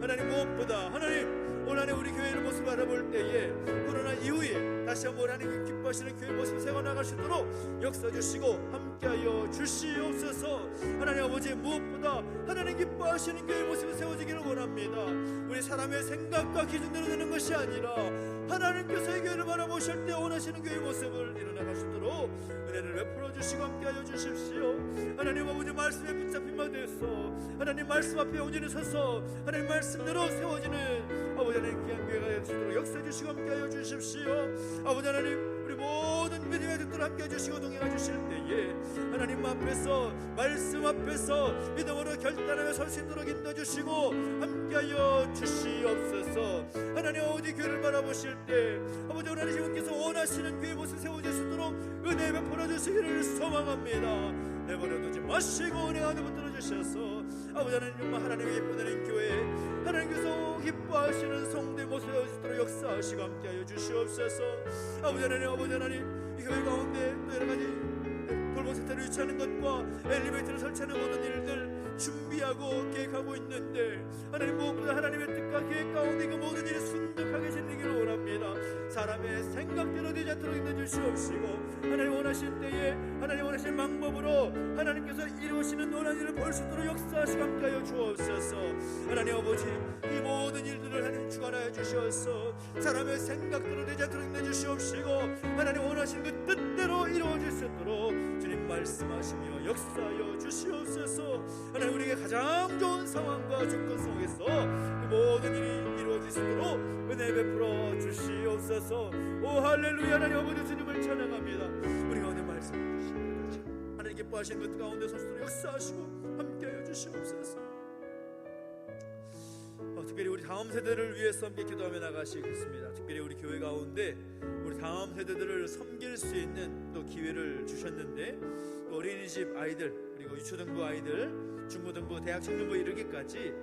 하나님 무엇보다 하나님 올 한 해 우리 교회의 모습을 바라볼 때에 코로나 이후에 다시 한번 하나님 기뻐하시는 교회 모습을 세워나갈 수 있도록 역사 주시고 함께하여 주시옵소서. 하나님 아버지 무엇보다 하나님 기뻐하시는 교회 모습을 세워지기를 원합니다. 우리 사람의 생각과 기준대로 되는 것이 아니라 하나님께서 이 교회를 바라보실 때 원하시는 교회 모습을 일어나갈 수 있도록 은혜를 베풀어 주시고 함께하여 주십시오. 하나님 아버지 말씀에 붙잡힌 바 되어서 하나님 말씀 앞에 온전히 서서 하나님 말씀대로 세워지는 아버지 하나님 귀한 교회가 될 수 있도록 역사해 주시고 함께하여 주십시오. 아버지 하나님 우리 모든 믿음의 듣들 함께해 주시고 동행해 주실 때에 하나님 앞에서 말씀 앞에서 믿음으로 결단하며 설 수 있도록 인도해 주시고 함께하여 주시옵소서. 하나님 아버지 교회를 바라보실 때 아버지 하나님께서 원하시는 교회 모습 세워질 수 있도록 은혜 베풀어 주시기를 소망합니다. 내버려두지 마시고 은혜 안에 붙들어 주셔서 아버지 하나님 정말 하나님의 예뻐되는 교회 하나님께서 기뻐하시는 성도의 모습을 세워질 수 있도록 역사하시고 함께하여 주시옵소서. 아버지 하나님 이 교회 가운데 또 여러가지 돌봄센터를 유치하는 것과 엘리베이터를 설치하는 모든 일들 준비하고 계획하고 있는데 하나님 무엇보다 하나님의 뜻과 계획 가운데 그 모든 일이 순적하게 진행되기를 원합니다. 사람의 생각대로 되지 않도록 인도해 주시옵시고 하나님 원하실 때에 하나님 원하시는 방법으로 하나님께서 이루시는 원하는 일을 볼 수 있도록 역사하시고 함께하여 주옵소서. 하나님 아버지 이 모든 일들을 하나님 주관하여 주셔서 사람의 생각대로 되지 않도록 인도해 주시옵시고 하나님 원하시는 그 뜻대로 이루어질 수 있도록 주님 말씀하시며 역사하여 주시옵소서. 하나님 우리에게 가장 좋은 상황과 조건 속에서 그 모든 일이 이루어질 수 있도록 은혜 베풀어 주시옵소서. 오 할렐루야. 하나님 아버지 주님을 찬양합니다. 우리 가운데 말씀해 주시옵소서. 하나님 기뻐하신 것 가운데 서서 역사하시고 함께하여 주시옵소서. 특별히 우리 다음 세대를 위해서 함께 기도하며 나가시겠습니다. 특별히 우리 교회 가운데 우리 다음 세대들을 섬길 수 있는 또 기회를 주셨는데 또 어린이집 아이들 그리고 유초등부 아이들 중고등부 대학 청년부 이르기까지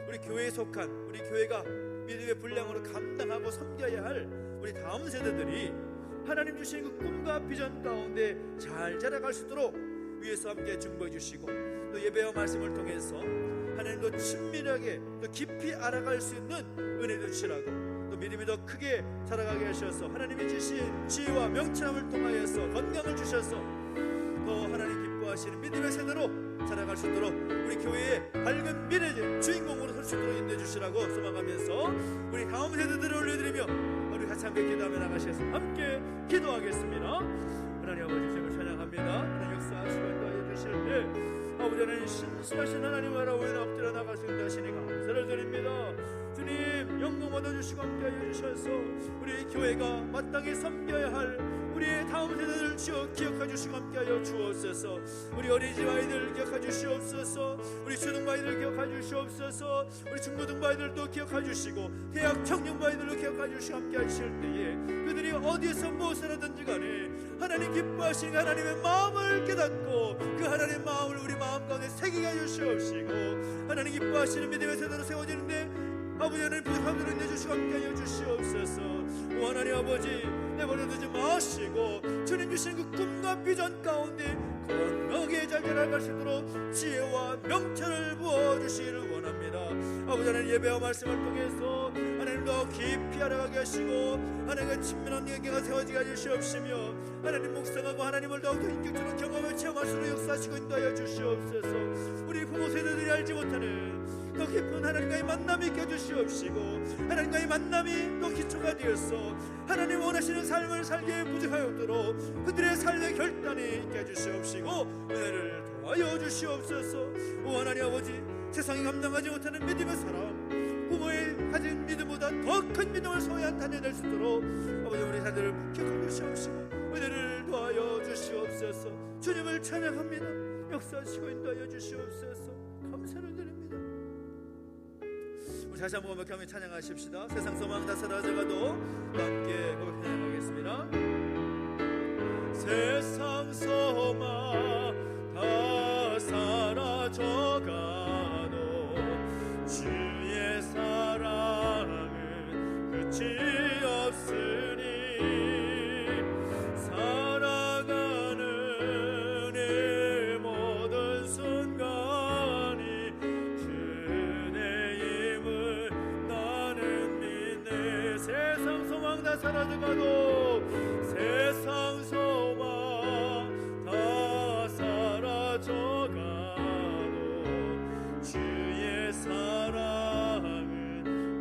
우리 교회에 속한 우리 교회가 믿음의 분량으로 감당하고 섬겨야 할 우리 다음 세대들이 하나님 주시는 그 꿈과 비전 가운데 잘 자라갈 수 있도록 위에서 함께 중보해 주시고 또 예배와 말씀을 통해서 하나님도 친밀하게 또 깊이 알아갈 수 있는 은혜도 주시라고 또 믿음이 더 크게 자라가게 하셔서 하나님이 주신 지혜와 명철함을 통하여서 건강을 주셔서 더 하나님 기뻐하시는 믿음의 세대로 자라갈 수 있도록 우리 교회의 밝은 미래의 주인공으로 설 수 있도록 인도해 주시라고 소망하면서 우리 다음 세대들을 올려드리며 우리 같이 함께 기도하며 나가시겠습니다. 함께 기도하겠습니다. 하나님 아버지 주님을 찬양합니다. 하나님 역사하시고 인도하여 주실 때 아버지 하나님 신실하신 하나님 바라보며 엎드려 나갈 수 있다 하시니 감사를 드립니다. 주님 영광 받아주시고 함께하여 주셔서 우리 교회가 마땅히 섬겨야 할 우리의 다음 세대들을 기억해 주시고 함께하여 주옵소서. 우리 어린이집 아이들 기억해 주시옵소서. 우리 초등부 아이들 기억해 주시옵소서. 우리 중고등부 아이들도 기억해 주시고 대학 청년부 아이들도 기억해 주시고 함께하실 때에 그들이 어디에서 무엇을 하든지 간에 하나님 기뻐하시는 하나님의 마음을 깨닫고 그 하나님의 마음을 우리 마음 가운데 새기게 하여 주시옵시고 하나님 기뻐하시는 믿음의 세대로 세워지는데 아버지 하나님 부족함들을 인내주시고 함께하여 주시옵소서. 오 하나님 아버지 내버려두지 마시고 주님 주신 그 꿈과 비전 가운데 건강하게 잘 자라갈 수 있도록 지혜와 명철을 부어주시기를 원합니다. 아버지 하나님 예배와 말씀을 통해서 하나님 더 깊이 알아가게 하시고 하나님과 친밀한 관계가 세워지게 해주시옵시며 하나님 묵상하고 하나님을 더욱더 인격적으로 경험을 체험할 수 있도록 역사하시고 인도하여 주시옵소서. 우리 부모 세대들이 알지 못하는 더 깊은 하나님과의 만남이 있게 해주시옵시고 하나님과의 만남이 더 기초가 되어서 하나님 원하시는 삶을 살기에 부족하였도록 그들의 삶의 결단이 있게 해주시옵시고 은혜를 더하여 주시옵소서. 오 하나님 아버지 세상이 감당하지 못하는 믿음의 사람 부모의 가진 믿음보다 더 큰 믿음을 소유한 자녀 될 수 있도록 아버지 우리 자녀를 기억해 주시옵시고 은혜를 더하여 주시옵소서. 주님을 찬양합니다. 역사하시고 인도하여 주시옵소서. 감사를 드립니다. 우리 다시 한번 고백하며 찬양하십시다. 세상 소망 다 사라져가도 함께 고백 찬양하겠습니다. 세상 소망 다 사라져가도 주의 사랑은 끝이 없으니 살아가는 이 모든 순간이 주의 힘을 나는 믿네. 세상 소망 다 사라져가도 세상 소망 다 사라져가도 주의 사랑은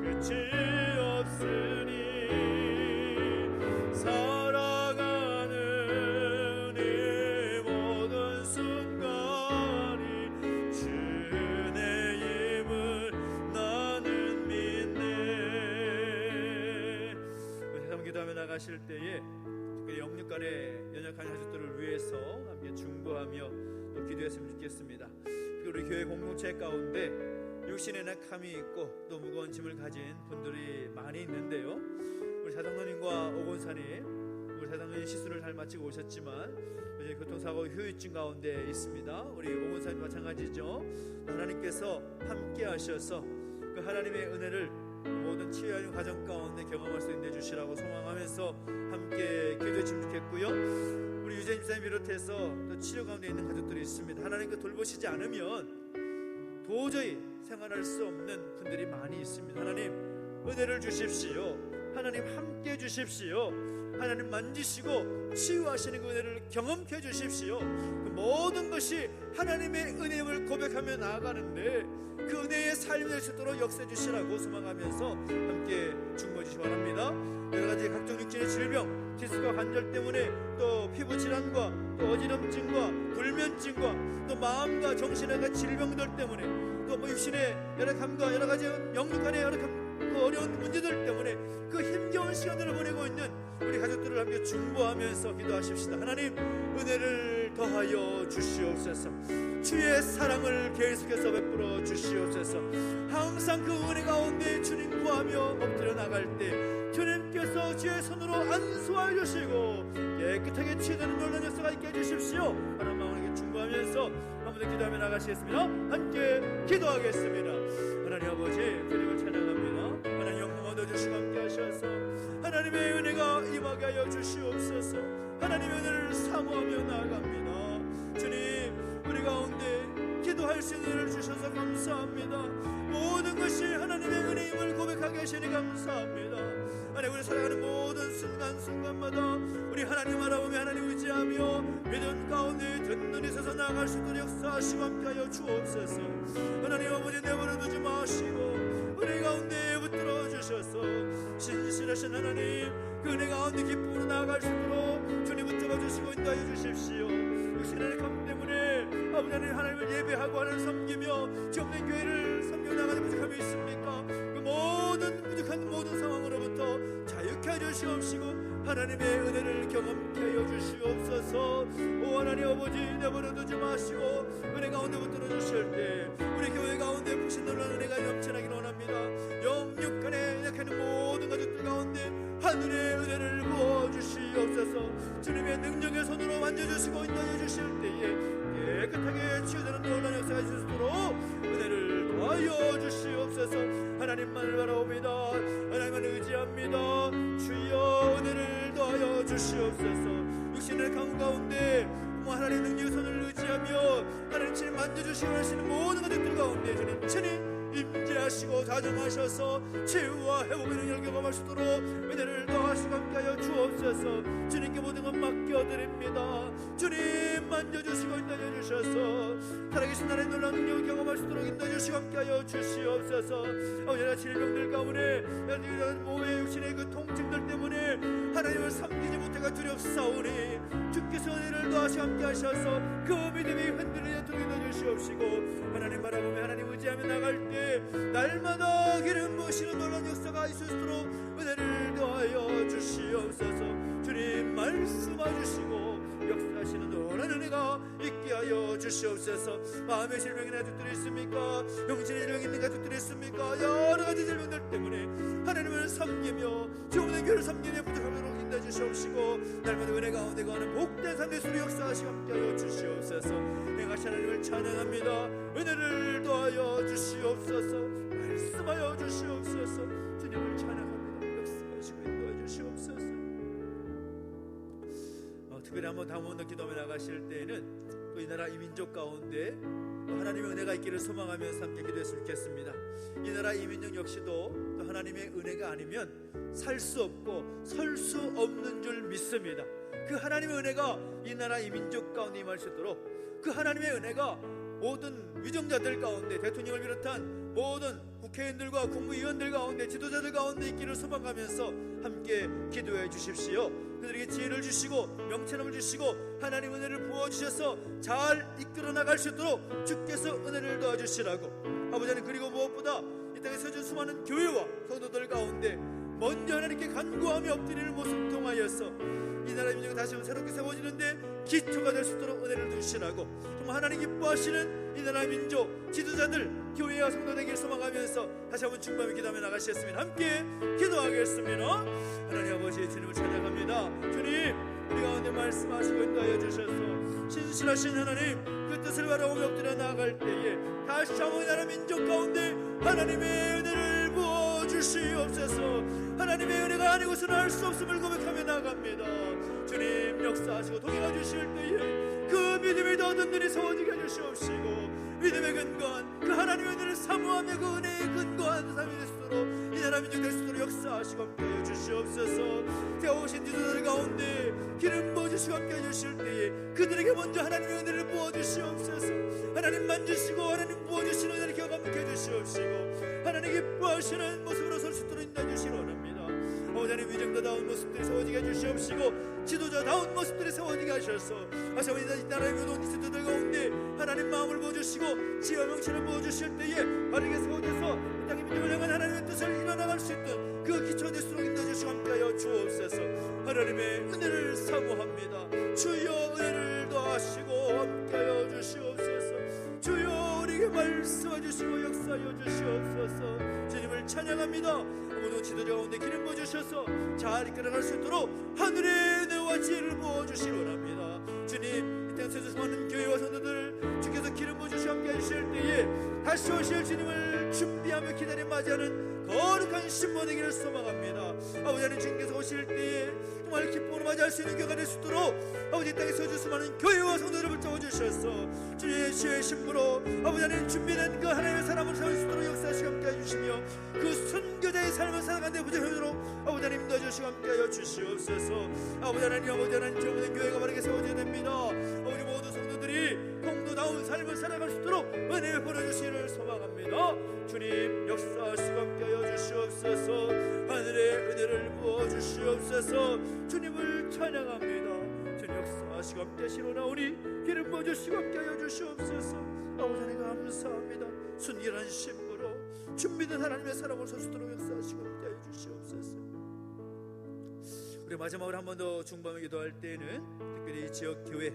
끝이 없으니 살아가는 이 모든 순간이 주의 힘을 나는 믿네. 세상 기도하며 나가실 때에 특별히 영육간의 연약한 자식들을 위해서 함께 중보하며 또 기도했으면 좋겠습니다. 우리 교회 공동체 가운데 육신의 낙함이 있고 또 무거운 짐을 가진 분들이 많이 있는데요. 우리 사장로님과 오곤사님, 우리 사장로님 시술을 잘 마치고 오셨지만 이제 교통사고 후유증 가운데 있습니다. 우리 오곤사님 마찬가지죠. 하나님께서 함께 하셔서 그 하나님의 은혜를 모든 치유하는 과정 가운데 경험할 수 있게 해주시라고 소망하면서 함께 기도했으면 좋겠고요. 우리 유재님 집사님 비롯해서 또 치료 가운데 있는 가족들이 있습니다. 하나님께 돌보시지 않으면 도저히 생활할 수 없는 분들이 많이 있습니다. 하나님 은혜를 주십시오. 하나님 함께 주십시오. 하나님 만지시고 치유하시는 그 은혜를 경험케 해주십시오. 그 모든 것이 하나님의 은혜임을 고백하며 나아가는데 그 은혜의 삶이 될 수 있도록 역사해 주시라고 소망하면서 함께 중보해 주시기 바랍니다. 여러가지 각종 육신의 질병, 디스크와 관절 때문에 또 피부 질환과 또 어지럼증과 불면증과 또 마음과 정신의 질병들 때문에 또 뭐 육신의 열악함과 여러가지 영육간의 열악함 그 어려운 문제들 때문에 그 힘겨운 시간들을 보내고 있는 우리 가족들을 함께 중보하면서 기도하십시다. 하나님 은혜를 더하여 주시옵소서. 주의 사랑을 계속해서 베풀어 주시옵소서. 항상 그 은혜 가운데 주님 구하며 엎드려 나갈 때 주님께서 주의 손으로 안수하여 주시고 깨끗하게 치유되는 놀라운 역사가 있게 해주십시오. 하나님 마음을 중보하면서 아무도 기도하며 나가시겠습니다. 함께 기도하겠습니다. 하나님 아버지 주님을 찬양합니다. 하나님 영광 얻어주시고 함께 하셔서 하나님의 은혜가 임하게 하여 주시옵소서. 하나님의 은혜를 사모하며 나아갑니다. 주님 우리 가운데 기도할 수 있는 은혜를 주셔서 감사합니다. 모든 것이 하나님의 은혜임을 고백하게 하시니 감사합니다. 하나님 우리 살아가는 모든 순간순간마다 우리 하나님 알아보며 하나님 의지하며 믿음 가운데 든든히 서서 나아갈 수 있도록 역사하시고 함께하여 주옵소서. 하나님 아버지 내버려두지 마시고 은혜 가운데 붙들어 주셔서 신실하신 하나님 그 은혜 가운데 기쁨으로 나아갈 수 있도록 주님 붙잡아 주시고 인도하여 주십시오. 육신의 감 때문에 아버지 하나님을 예배하고 하나님 섬기며 지역된 교회를 섬겨 나가는 부족함이 있습니까? 그 모든 부족한 모든 상황으로부터 자유케 하여 주시옵시고 하나님의 은혜를 경험케 하여 주시옵소서. 오 하나님 아버지, 내버려두지 마시고 은혜 가운데 붙들어 주실 때 우리 교회 가운데 부신 놀라운 은혜가 넘쳐나기를 원합니다. 영육간에 약하는 모든 가족들 가운데 하늘의 은혜를 부어주시옵소서. 주님의 능력의 손으로 만져주시고 인도해 주실 때에 깨끗하게 치유되는 놀라운 역사가 있을 수 있도록 은혜를 더하여 주시옵소서. 하나님만을 바라옵니다. 하나님만 의지합니다. 주여 은혜를 더하여 주시옵소서. 육신의 가문 가운데 하나님의 능력의 손을 의지하며 하나님 친히 만져주시고 하시는 모든 것들 가운데 주님 친히 임재하시고 다정하셔서 치유와 회복의 능력을 경험할 수 있도록 은혜를 더하시고 함께하여 주옵소서. 주님께 모든 것 맡겨드립니다. 주님 만져주시고 인도해 주셔서 살아계신 하나님의 놀라운 능력을 경험할 수 있도록 인도해 주시고 함께하여 주시옵소서. 아버지나 질병들 가운데 몸의 육신의 그 통증들 때문에 하나님을 섬기지 못해가 두렵사오니 주께서 은혜를 더하시고 함께하셔서 그 믿음이 흔들리도록 인도해 주시옵시고 하나님 바라보며 하나님 의지하며 나갈 때 날마다 기름 부으시는 놀라운 역사가 있을 수 있도록 은혜를 더하여 주시옵소서. 주님 말씀하시고 역사하시는 놀라운 은혜가 있게 하여 주시옵소서. 마음의 질병이 가족들이 있습니까? 영신의 질병이 있는 가족들이 있습니까? 여러 가지 질병들 때문에 하나님을 섬기며 주님의 교회를 섬기며 부탁하도록 인도해 주시옵시고 날마다 은혜 가운데 거하는 복된 삶의 수로 역사하시고 함께하여 주시옵소서. 행하신 하나님을 찬양합니다. 은혜를 더하여 주시옵소서. 말씀하여 주시옵소서. 주님을 찬양합니다. 역사하시고 인도해 주시옵소서. 특별히 한번 다음번도 기도하며 나가실 때에는 또 이 나라 이 민족 가운데 또 하나님의 은혜가 있기를 소망하면서 함께 기도했으면 좋겠습니다. 이 나라 이 민족 역시도 또 하나님의 은혜가 아니면 살 수 없고 설 수 없는 줄 믿습니다. 그 하나님의 은혜가 이 나라 이 민족 가운데 임할 수 있도록 그 하나님의 은혜가 모든 위정자들 가운데 대통령을 비롯한 모든 국회의원들과 국무위원들 가운데 지도자들 가운데 있기를 소망하면서 함께 기도해 주십시오. 그들에게 지혜를 주시고 명철함을 주시고 하나님 은혜를 부어주셔서 잘 이끌어 나갈 수 있도록 주께서 은혜를 도와주시라고. 아버지 하나님, 그리고 무엇보다 이 땅에 서준 수많은 교회와 성도들 가운데 먼저 하나님께 간구하며 엎드리는 모습 통하여서 이 나라의 민족이 다시 한번 새롭게 세워지는데 기초가 될 수 있도록 은혜를 주시라고. 정말 하나님 기뻐하시는 이 나라의 민족 지도자들 교회와 성도 되기를 소망하면서 다시 한번 중감히 기도하며 나가시겠습니다. 함께 기도하겠습니다. 하나님 아버지, 주님을 찬양합니다. 주님, 우리 가운데 말씀하시고 인도하여 주셔서 신실하신 하나님 그 뜻을 바라보며 엎드려 나아갈 때에 다시 한번 이 나라 민족 가운데 하나님의 은혜를 부어주시옵소서. 하나님의 은혜가 아니고서는 할 수 없음을 고백하며 나갑니다. 주님 역사하시고 동행해 주실 때에 그 믿음이 더 든든히 세워지게 해주시옵시고 믿음의 근거한 그 하나님의 은혜를 사모하며 그 은혜의 근거한 삶이 될 수 있도록 이 나라 민족 될 수 있도록 역사하시고 함께해 주시옵소서. 세우신 지도자들 가운데 기름 부어주시고 함께해 주실 때에 그들에게 먼저 하나님의 은혜를 부어주시옵소서. 하나님 만지시고 하나님 부어주시는 은혜를 경험케 해주시옵시고 하나님 기뻐하시는 모습으로 설 수 있도록 인도해 주시기 원합니다. 하나님 위정자다운 모습들이 세워지게 해주시옵시고 지도자다운 모습들이 세워지게 하셔서 하시오니 이 나라의 모든 지도자들 가운데 하나님 마음을 부어주시고 지혜와 명철을 부어주실 때에 바르게 세워져서 이 땅의 민족을 향한 하나님의 뜻을 이뤄나갈 수 있던 그 기초가 될수록 인도해 주시고 함께하여 주옵소서. 하나님의 은혜를 사모합니다. 주여 은혜를 더하시고 함께하여 주시옵소서. 주여 우리에게 말씀해 주시고 역사하여 주시옵소서. 주님을 찬양합니다. 모든 지도자 가운데 기름 부어주셔서 잘 이끌어갈 수 있도록 하늘의 은혜와 지혜를 부어주시기 원합니다. 주님, 이 땅에서 수많은 교회와 성도들 주께서 기름 부어주시고 함께 해주실 때에 다시 오실 주님을 준비하며 기다려 맞이하는 거룩한 신부 되기를 소망합니다. 아버지 하나님, 주님께서 오실 때에 정말 기쁨으로 맞이할 수 있는 교회가 될 수 있도록 아버지 이 땅에서 수많은 교회와 성도들을 붙잡아주셔서 주님의 지혜의 신부로 아버지 하나님 준비된 그 하나님의 사람을 살 수 있도록 역사하시고 함께 해주시며 그 순교자의 삶을 살아가는 데 부족하도록 아버지 하나님 도와주시고 함께하여 주시옵소서. 아버지 하나님, 아버지 하나님, 저모든 교회가 바르게 세워져야 됩니다. 아버지 모든 성도들이 통도다운 삶을 살아갈 수 있도록 은혜 보내주시기를 소망합니다. 주님 역사하시고 함께하여 주시옵소서. 하늘의 은혜를 부어주시옵소서. 주님을 찬양합니다. 주님 역사하시고 함께하시노나오니 기름 부어주시고 함께하여 주시옵소서. 아버지 하나님 감사합니다. 순결한 신부로 준비된 하나님의 사랑을 설 수 있도록 역사하시고 함께하여 주시옵소서. 우리 마지막으로 한 번 더 중보하며 기도할 때에는 특별히 지역 교회,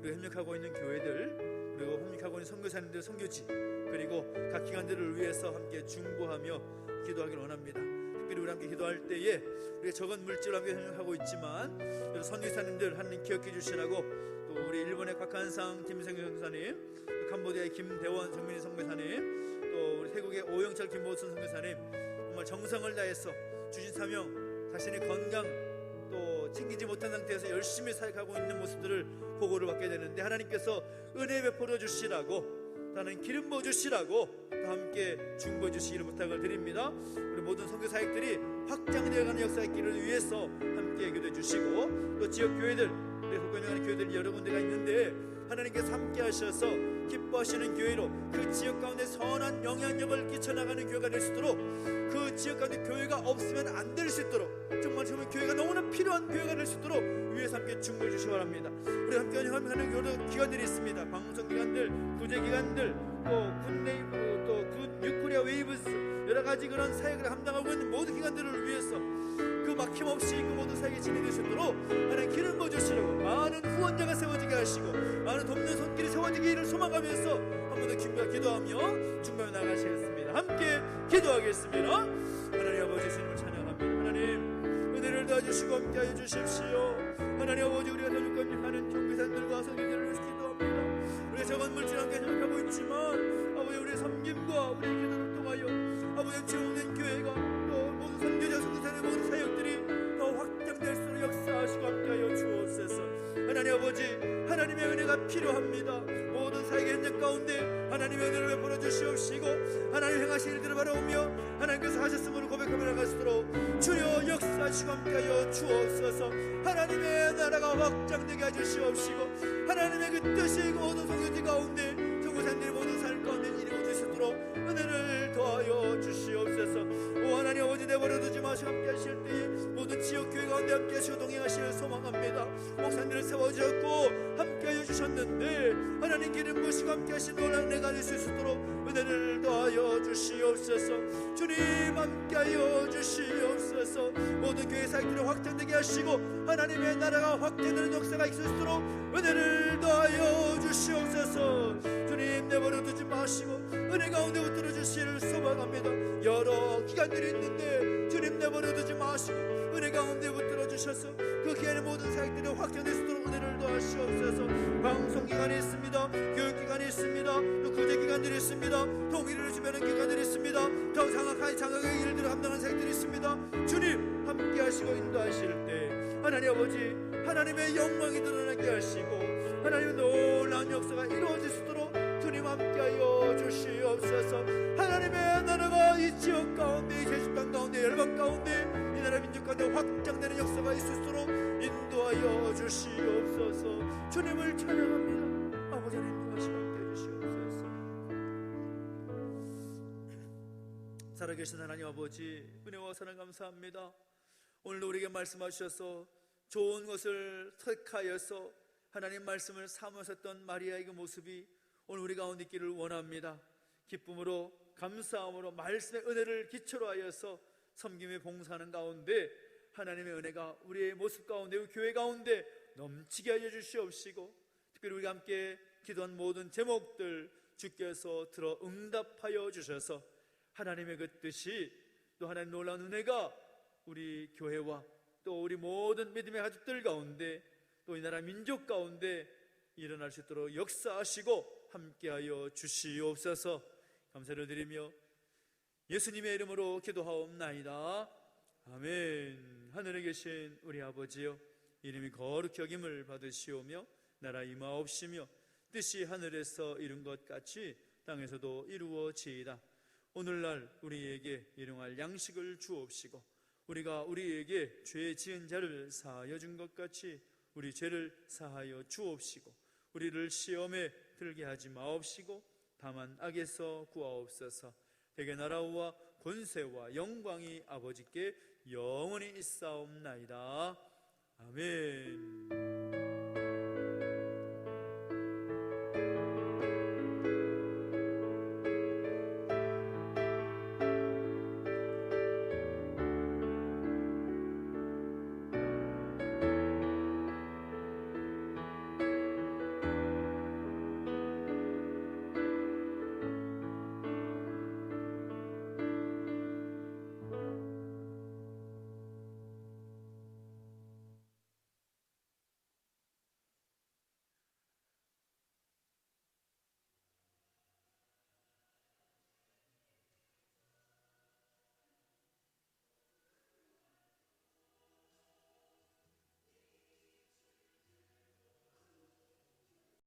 그리고 협력하고 있는 교회들, 그리고 협력하고 있는 선교사님들, 선교지, 그리고 각 기관들을 위해서 함께 중보하며 기도하기를 원합니다. 특별히 우리 함께 기도할 때에 우리가 적은 물질로 함께 협력하고 있지만 선교사님들 하나님 기억해 주시라고, 또 우리 일본의 곽한상 김성규 선교사님, 또 캄보디아의 김대원 정민희 선교사님, 또 우리 태국의 오영철 김보순 선교사님, 정말 정성을 다해서 주신 사명, 자신의 건강 또 챙기지 못한 상태에서 열심히 사역하고 있는 모습들을 보고를 받게 되는데, 하나님께서 은혜 베풀어 주시라고, 나는 기름 부어 주시라고 또 함께 중보해 주시기를 부탁을 드립니다. 우리 모든 선교 사역들이 확장되어가는 역사의 길을 위해서 함께 기도해 주시고, 또 지역 교회들, 우리 속견하는 교회들 여러 군데가 있는데 하나님께서 함께 하셔서 기뻐하시는 교회로, 그 지역 가운데 선한 영향력을 끼쳐나가는 교회가 될 수 있도록, 그 지역 가운데 교회가 없으면 안 될 수 있도록, 정말 교회가 너무나 필요한 교회가 될 수 있도록 위에서 함께 중보해 주시기 바랍니다. 우리 함께 하는 여러 기관들이 있습니다. 방송기관들, 구제기관들, 또 굿네이브, 또 굿뉴코리아 웨이브스, 여러 가지 그런 사역을 감당하고 있는 모든 기관들을 위해서 그 막힘없이 그 모든 사역이 진행될 수 있도록 하나님 기름 부어주시라고, 많은 후원자가 세워지게 하시고 많은 돕는 손길이 세워지기를 소망하면서 한 번 더 기도하며 중보해 나가시겠습니다. 함께 기도하겠습니다. 하나님 아버지, 주님을 찬양합니다. 하나님 은혜를 더해주시고 함께하여 주십시오. 하나님 아버지, 우리가 전육감직하는 종교사들과 성교들을 위해서 기도합니다. 우리가 적은 물질 함께 생각하고 있지만 아버지, 우리의 섬김과 우리의 기도를 통하여 아버지 지어오는 교회가, 또 모든 선교자 성교사의 모든 사역들이 더 확장될수록 역사하시고 함께하여 주옵소서. 하나님 아버지, 하나님의 은혜가 필요합니다. 모든 사역의 현장 가운데 하나님의 은혜를 베풀어 주시옵시고, 하나님 행하신 일들을 바라오며 하나님께서 하셨음으로 고백하며 나갈 수 있도록 주여 역사하시고 함께하여 주옵소서. 하나님의 나라가 확장되게 해주시옵시고, 하나님의 그 뜻이 모든 성교지 가운데, 성교사님들의 모든 삶 가운데 이루어질 수 있도록 은혜를 더하여 주시옵소서. 오 하나님 아버지, 내버려두지 마시고 함께하실 때에 모든 지역 교회 가운데 함께하시고 동행하시길 소망합니다. 목사님들을 세워주셨고 함께하여 주셨는데 하나님 기름 부으시고 함께하신 놀라운 은혜가 될 수 있도록 은혜를 더하여 주시옵소서. 주님 함께하여 주시옵소서. 모든 교회 사역들을 확장되게 하시고 하나님의 나라가 확장되는 역사가 있을 수 있도록 은혜를 더하여 주시옵소서. 주님 내버려두지 마시고 은혜 가운데 붙들어 주시기를 소망합니다. 여러 기간들이 있는데 주님 내버려두지 마시고 은혜 가운데 붙들어 주셔서 그 기간의 모든 사역들이 확장될 수 있도록 은혜를 더하시옵소서. 방송기관이 있습니다. 교육기관이 있습니다. 또 구제기관들이 있습니다. 동의를 주변하는 기관들이 있습니다. 더 장악한 장악의 일들을 감당하는 사역들이 있습니다. 주님 함께 하시고 인도하실 때 하나님 아버지, 하나님의 영광이 드러나게 하시고 하나님의 놀라운 역사가 이루어질 수 있도록 주님 함께하여 주시옵소서. 하나님의 나라가 이 지역 가운데, 이 제주땅 가운데, 열방 가운데, 이 나라 민족 가운데 확장되는 역사가 있을 수 있도록 인도하여 주시옵소서. 주님을 찬양합니다. 아버지 하나님 하시고 함께해 주시옵소서. 살아계신 하나님 아버지, 은혜와 사랑 감사합니다. 오늘도 우리에게 말씀하셔서 좋은 것을 택하여서 하나님 말씀을 사모하셨던 마리아의 그 모습이 오늘 우리 가운데 있기를 원합니다. 기쁨으로, 감사함으로 말씀의 은혜를 기초로 하여서 섬김에 봉사하는 가운데 하나님의 은혜가 우리의 모습 가운데, 우리 교회 가운데 넘치게 하여 주시옵시고, 특별히 우리가 함께 기도한 모든 제목들 주께서 들어 응답하여 주셔서 하나님의 그 뜻이, 또 하나님 놀라운 은혜가 우리 교회와 또 우리 모든 믿음의 가족들 가운데, 또 이 나라 민족 가운데 일어날 수 있도록 역사하시고 함께하여 주시옵소서. 감사를 드리며 예수님의 이름으로 기도하옵나이다. 아멘. 하늘에 계신 우리 아버지여, 이름이 거룩히 여김을 받으시오며 나라 임하옵시며 뜻이 하늘에서 이룬 것 같이 땅에서도 이루어지이다. 오늘날 우리에게 일용할 양식을 주옵시고, 우리가 우리에게 죄 지은 자를 사하여 준 것 같이 우리 죄를 사하여 주옵시고, 우리를 시험에 들게 하지 마옵시고 다만 악에서 구하옵소서. 대개 나라와 권세와 영광이 아버지께 영원히 있사옵나이다. 아멘.